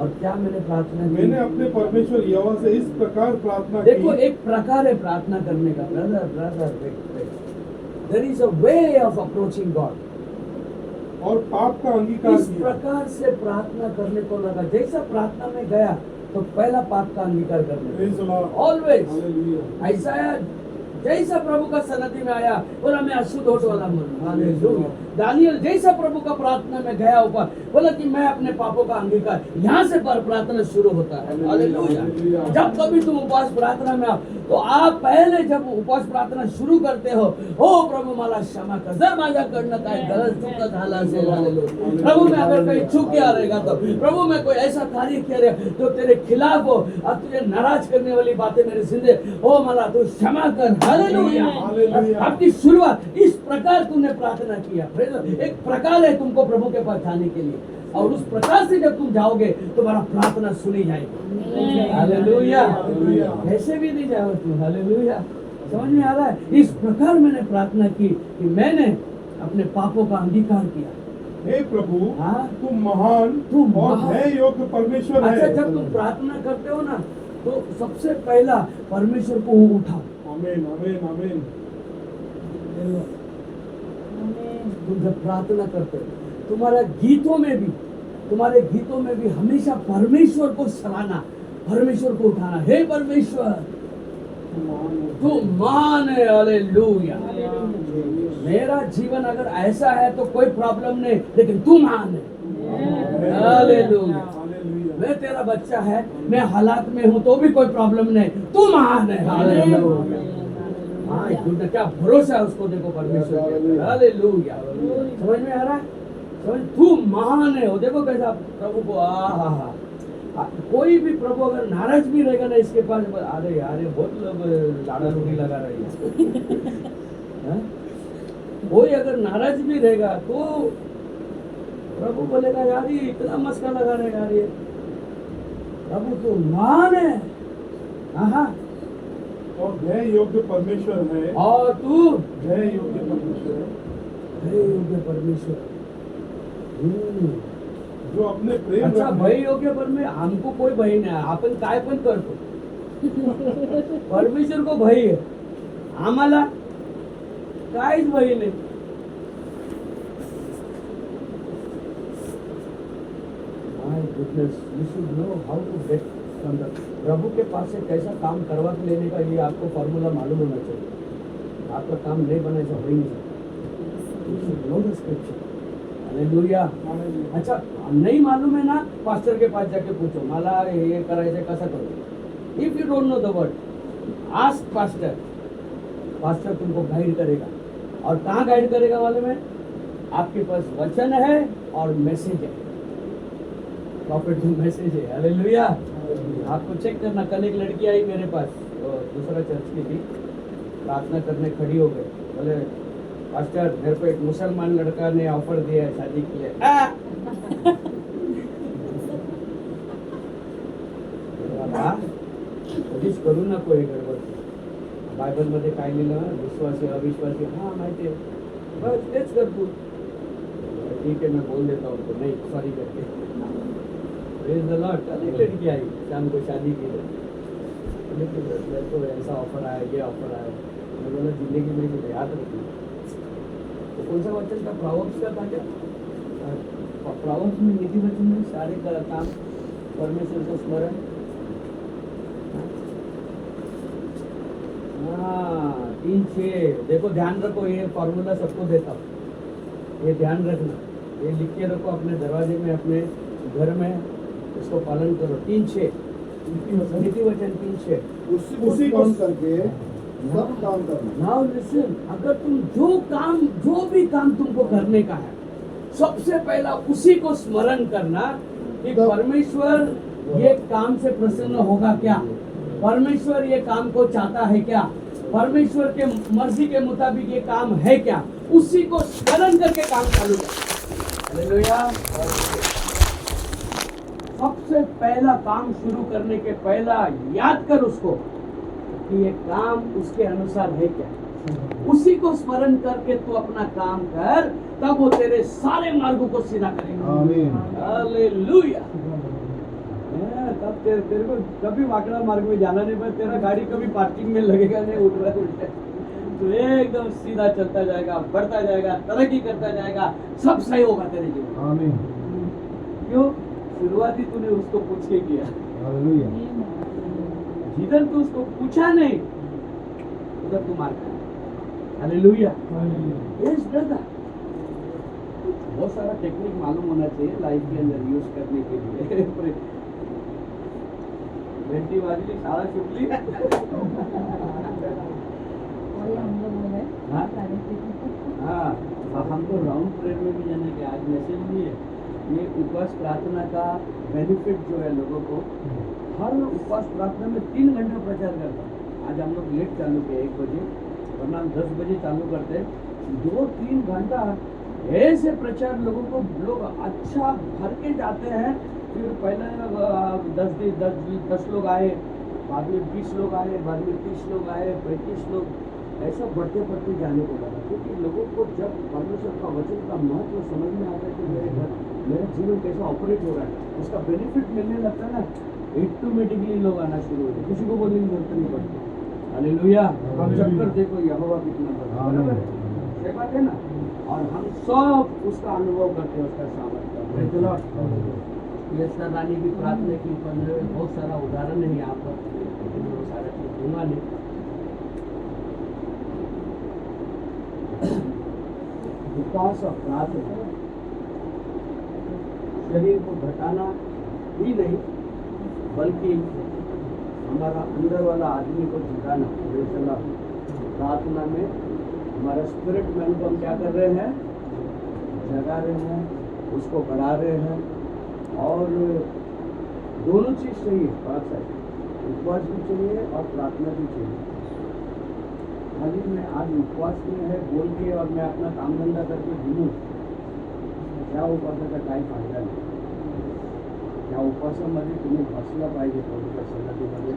और क्या मैंने प्रार्थना की? मैंने अपने परमेश्वर यहोवा से इस प्रकार प्रार्थना देखो की। एक प्रकार है प्रार्थना करने का। Brother there is a way of approaching God. और पाप का अंगीकार इस किया। प्रकार से प्रार्थना करने को लगा। जैसा प्रार्थना में गया तो पहला पाप का अंगीकार करने Praise the Lord. Always Hallelujah. ऐसा है। जैसा प्रभु का सन्निधि में आया बोला मैं अशुद्ध होठ वाला मन। हालेलुया। दानियल जैसा प्रभु का प्रार्थना में गया ऊपर बोला कि मैं अपने पापों का अंगीकार, यहाँ से पर प्रार्थना शुरू होता है। हालेलुया। जब कभी तुम उपवास प्रार्थना में आओ तो आप पहले जब उपवास प्रार्थना शुरू करते हो, ओ प्रभु मला क्षमा कर, जर माझ्याकडनं काय गलत चुका झाला असेल, हालेलुया, प्रभु मैं अगर कहीं चूक किया रहेगा तो प्रभु मैं कोई ऐसा कार्य किया रहेगा जो तेरे खिलाफ हो और तुझे नाराज करने वाली बातें मेरे जिंदगी, ओ मला तू क्षमा कर। हालेलुया। हालेलुया। आपकी शुरुआत इस प्रकार तुमने प्रार्थना किया। एक प्रकार है तुमको प्रभु के पास जाने के लिए, और उस प्रकार से जब तुम जाओगे तुम्हारा प्रार्थना सुनी जाएगी। हालेलुया। ऐसे भी नहीं जाओ तुम। हालेलुया। समझ में आ रहा है? इस प्रकार मैंने प्रार्थना की कि मैंने अपने पापों का अंगीकार किया। हे प्रभु, हाँ? तुम महान तुम और महान। न्याय योग्य परमेश्वर अच्छा है। जब तुम प्रार्थना करते हो ना तो सबसे पहला परमेश्वर को उठाओ। आमीन आमीन आमीन। तुम जब प्रार्थना करते हो तुम्हारे गीतों में भी हमेशा परमेश्वर को सराहना, परमेश्वर को उठाना। हे परमेश्वर तू महान है। हालेलुया। मेरा जीवन अगर ऐसा है तो कोई प्रॉब्लम नहीं, लेकिन तू महान है। हालेलुया। हालेलुया। मैं तेरा बच्चा है, मैं हालात में हूँ तो भी कोई प्रॉब्लम नहीं, तू महान है। हालेलुया। हाँ क्या भरोसा है उसको, देखो परमेश्वर के। हालेलुया। समझ में आ रहा है? समझ, तू महान है। वो देखो कैसा प्रभु को हा कोई भी प्रभु अगर नाराज भी रहेगा ना इसके पास, अरे यार ये बहुत लोग लाड़ा लूड़ी लगा रही है। कोई अगर नाराज भी रहेगा तो प्रभु बोलेगा यार ये इतना मस्का लगा रहे यार ये प्रभु तो महान है। हाँ और न्याय योग्य परमेश्वर है। और तू न्याय योग्य परमेश्वर है, भय योग्य परमेश्वर। जो अपने प्रेम अच्छा रखने- भय योग्य परमेश्वर, हमको कोई भय नाही, आपण काय पण करतो। परमेश्वर को भय आहे, आम्हाला काहीच भय नाही। My goodness, you should know how to get from the प्रभु के पास से कैसा काम करवा के लेने का, ये आपको फॉर्मूला मालूम होना चाहिए। आपका काम नहीं बनायचा हो ही नहीं। You should know the scripture. Hallelujah. अच्छा नहीं मालूम है ना, पास्टर के पास जाके पूछो मला हे करायचं कसं करू। If you don't know the word, ask pastor. Pastor तुमको गाइड करेगा। और कहाँ गाइड करेगा मालूम है? आपके पास वचन है और मैसेज है, प्रॉफिट मैसेज है। हालेलुया। आपको चेक करना। कल एक लड़की आई मेरे पास, दूसरा चर्च की थी, प्रार्थना करने खड़ी हो गई, बोले पास्टर मेरे को एक मुसलमान लड़का ने ऑफर दिया है शादी के लिए। कधीच करू नको हे गडबड। बायबल मध्ये काय लिहिलं, विश्वासी अविश्वासी, हाँ माहिती है, बस तेच कर तू। ठीक है मैं बोल देता हूँ तो नहीं सॉरी करके। Praise the Lord. कल एक लड़की आई, शाम को शादी के लिए, मेरे को ऐसा ऑफर आया, ये ऑफर आया। मैं बोला जिंदगी में मुझे याद रखना। तो कौन सा वचन का, प्रोवर्ब्स का था क्या? प्रोवर्ब्स में नीति वचन में सारे का काम परमेश्वर को स्मरण। हाँ 3-6 देखो, ध्यान रखो, ये फॉर्मूला सबको देता हूँ, ये ध्यान रखना, ये लिख के रखो अपने दरवाजे में, अपने घर में इसको पालन करो। 3:6 नीति वचन 3:6। उसी को करके सब काम करना। नाउ लिसन, अगर तुम जो भी काम तुमको करने का है, सबसे पहला उसी को स्मरण करना कि परमेश्वर ये काम से प्रसन्न होगा क्या, परमेश्वर ये काम को चाहता है क्या, परमेश्वर के मर्जी के मुताबिक ये काम है क्या, उसी को स्मरण करके काम चालू कर। हालेलुया। सबसे पहला काम शुरू करने के पहला याद कर उसको कि ये काम उसके अनुसार है क्या, उसी को स्मरण करके तू अपना काम कर, तब वो तेरे सारे मार्गों को सीधा करेगा। आमीन। हालेलुया। तब तेरे को कभी वाकड़ा मार्ग में जाना नहीं पड़ेगा, तेरा गाड़ी कभी पार्किंग में लगेगा नहीं, उठ रहा है तो एकदम सीधा चलता जाएगा, बढ़ता जाएगा, तरक्की करता जाएगा, सब सही होगा तेरे जीवन। आमीन। क्यों? शुरुआती तूने उसको पूछ के किया। हालेलुया। जिधर तू उसको पूछा नहीं उधर तू मार खाया। हालेलुया। यस ब्रदर, बहुत सारा टेक्निक मालूम होना चाहिए लाइफ के अंदर यूज करने के लिए। घंटी बाजली, सारा शुक्ली। वही हम लोग वो है हाँ? कार्यक्रम। हाँ, हमको राउंड प्रेयर में भी जाने के आज मैसेज नहीं है। ये उपवास प्रार्थना का बेनिफिट जो है लोगों को, हर उपवास प्रार्थना में 3 घंटा प्रचार करता है। आज हम लोग लेट चालू किए 1 बजे, वरना हम 10 बजे चालू करते। 2-3 घंटा ऐसे प्रचार लोगों को, लोग अच्छा भर के जाते हैं। फिर पहले 10 लोग आए, बाद में 20 लोग आए, बाद में 30 लोग आए, 35 लोग, ऐसा बढ़ते बढ़ते जाने को लगा। क्योंकि लोगों को जब परमेश्वर का वचन का महत्व समझ में आता है कि मेरा जीवन कैसा ऑपरेट हो रहा है, उसका बेनिफिट मिलने लगता है ना, ऑटोमेटिकली लोग आना शुरू हो जाते, किसी को बोलने की जरूरत नहीं पड़ती। हालेलुया। हम चक्कर देखो यहोवा कितना बड़ा, ये बात है ना, और हम सब उसका अनुभव करते हैं, उसका सामर्थ्य। यशना रानी की प्रार्थना की, बहुत सारा उदाहरण है यहाँ पर, लेकिन वो सारा चीज दूंगा नहीं। विकास और प्रार्थना शरीर को घटाना ही नहीं, बल्कि हमारा अंदर वाला आदमी को जिताना। प्रार्थना में हमारा स्पिरिट मैन को हम क्या कर रहे हैं, जगा रहे हैं, उसको बढ़ा रहे हैं। और दोनों चीज चाहिए, बात है, उपवास भी चाहिए और प्रार्थना भी चाहिए। खाली मैं आज उपवास में है बोल के और मैं अपना काम धंधा करके घूमूं, क्या उपवासाचा काय फायदा नाही। त्या उपवासामध्ये तुम्ही बसला पाहिजे, पवित्र संगतीमध्ये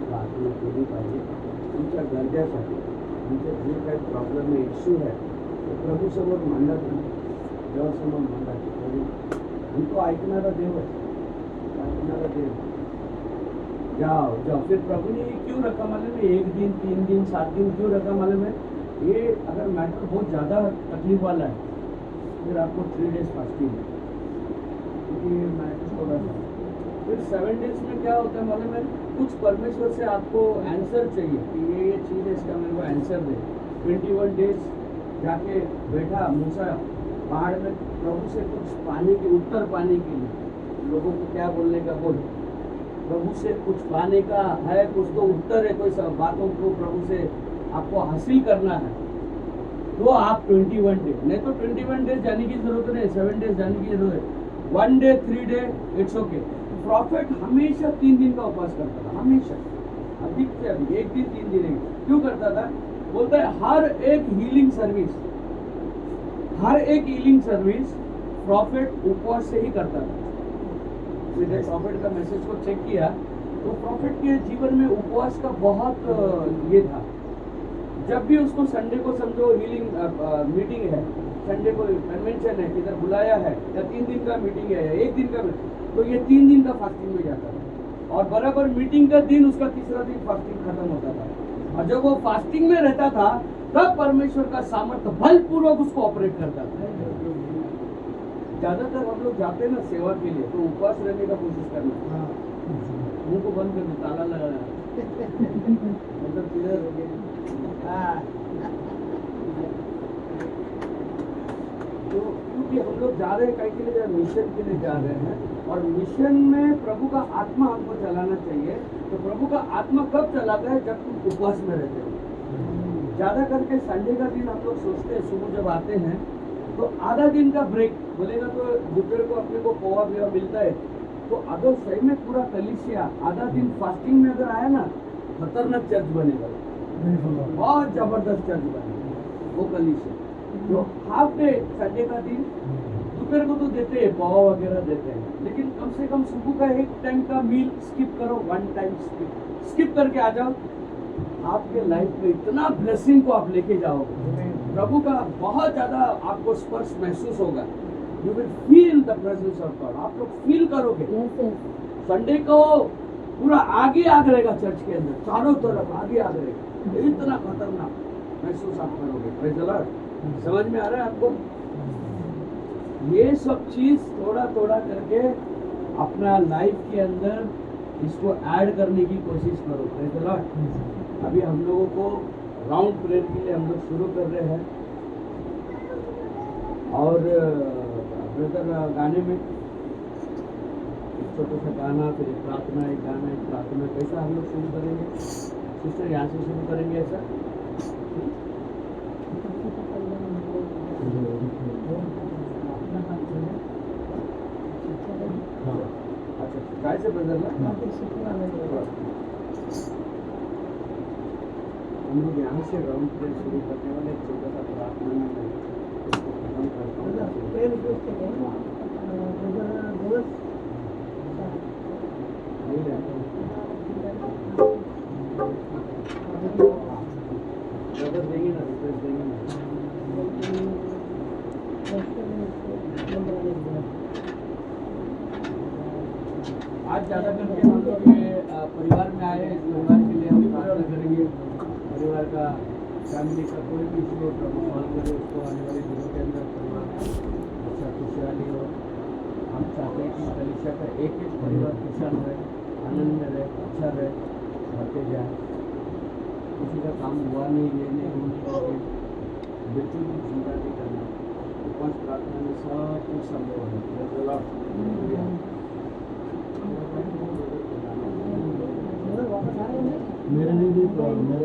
प्रार्थना केली पाहिजे। तुमच्या गरजेसाठी, तुमचे जे काही प्रॉब्लेम आहे, इश्यू है, तो प्रभू समोर मांडा, देवासमोर मांडा। उनको ऐकणारा देव है, ऐकणारा देव। जाओ फिर प्रभु ने ये क्यों रखा मालूम है, 1 दिन 3 दिन 7 दिन क्यों रखा मालूम है? ये अगर मैटर बहुत ज़्यादा तकलीफ वाला है, फिर आपको 3 डेज फास्टिंग है, क्योंकि ये मैटर थोड़ा सा। फिर 7 डेज में क्या होता है मालूम है, कुछ परमेश्वर से आपको आंसर चाहिए कि ये चीज़ है, इसका मेरे को आंसर दे। 21 डेज जाके बैठा मूसा पहाड़ में, प्रभु से कुछ पाने के, उत्तर पाने के लिए, लोगों को क्या बोलने का बोल, प्रभु से कुछ पाने का है, कुछ तो उत्तर है, कोई सब बातों को प्रभु से आपको हासिल करना है, तो आप 21 डेज, नहीं तो 21 डेज जाने की जरूरत नहीं, 7 डेज जाने की जरूरत है। 1 day 3 day it's okay. Profit हमेशा 3 दिन का उपवास करता था, हमेशा, अधिक से अधिक 1 दिन 3 दिन। क्यों करता था? बोलता है हर एक हीलिंग सर्विस प्रॉफिट उपवास से ही करता था। मैंने प्रॉफिट का मैसेज को चेक किया तो प्रॉफिट के जीवन में उपवास का बहुत ये था। जब भी उसको संडे को समझो हीलिंग मीटिंग है, संडे को कन्वेंशन है, किधर बुलाया है, या 3 दिन का मीटिंग है या 1 दिन का, तो ये 3 दिन का फास्टिंग में जाता था। और बराबर मीटिंग का दिन, उसका तीसरा दिन फास्टिंग खत्म होता था। और जब वो फास्टिंग में रहता था तब परमेश्वर का सामर्थ्य बलपूर्वक उसको ऑपरेट करता था। ज्यादातर हम लोग जाते हैं ना सेवा के लिए, तो उपवास रहने का कोशिश करना, मुंह को बंद कर दो, ताला लगाना, मतलब किधर हो गया। तो क्योंकि हम लोग जा रहे हैं कहीं के लिए, मिशन के लिए जा रहे हैं, और मिशन में प्रभु का आत्मा हमको चलाना चाहिए। तो प्रभु का आत्मा कब चलाता है? जब तुम उपवास में रहते हो। ज़्यादा करके संडे का दिन हम लोग सोचते हैं, सुबह जब आते हैं तो आधा दिन का ब्रेक बोलेगा तो दोपहर को अपने को पोहा बिया मिलता है। तो अगर सही में पूरा कलीसिया आधा दिन फास्टिंग में अगर आया ना, खतरनाक चर्च बनेगा, बहुत जबरदस्त चर्च बनेगा वो कलीसिया। जो हाफ डे संडे का दिन दोपहर को तो देते हैं, पोहा वगैरह देते हैं, लेकिन कम से कम सुबह का एक टाइम का मील स्किप करो, वन टाइम स्किप करके आ जाओ। आपके लाइफ में इतना ब्लेसिंग को आप लेके जाओगे, प्रभु का बहुत ज्यादा आपको स्पर्श महसूस होगा। You will feel the presence of God. आप लोग फील करोगे। संडे को पूरा आगे आग रहेगा चर्च के अंदर, चारों तरफ आगे आग रहेगा, इतना खतरनाक महसूस आप करोगे। Praise the Lord. समझ में आ रहा है आपको? ये सब चीज थोड़ा थोड़ा करके अपना लाइफ के अंदर इसको ऐड करने की कोशिश करो। Praise the Lord. अभी हम लोगों को राउंड प्रेयर के लिए हम लोग शुरू कर रहे हैं, और ब्रदर गाने में एक छोटा सा गाना, फिर एक प्रार्थना, एक गाना, एक प्रार्थना, कैसा हम लोग शुरू करेंगे? सिस्टर यहाँ से शुरू करेंगे ऐसा? अच्छा, काय से ब्रदर ना हम लोग यहाँ से राउंड प्रेयर शुरू करने वाले, एक छोटा सा प्रार्थना में इसको खत्म करता हूँ। नहीं रहता ब्रदर देंगे ना, रिक्वेस्ट देंगे ना। आज ज़्यादा करके हम लोग परिवार में आए, इस परिवार के लिए हम प्रार्थना करेंगे। परिवार का, फैमिली का कोई भी इशू हो, प्रभु सॉल्व करे उसको। आने वाले दिनों के अंदर परिवार अच्छा खुशहाली हो। हम चाहते हैं कि कलीसिया का एक एक परिवार खुशहाल रहे, आनंद में रहे, अच्छा रहे, बढ़ते जाए। किसी का काम हुआ नहीं, ये नहीं, वो नहीं करके बिल्कुल भी चिंता नहीं करना। उपवास प्रार्थना में सब कुछ संभव है। मेरे लिए भी प्रॉब्लम है।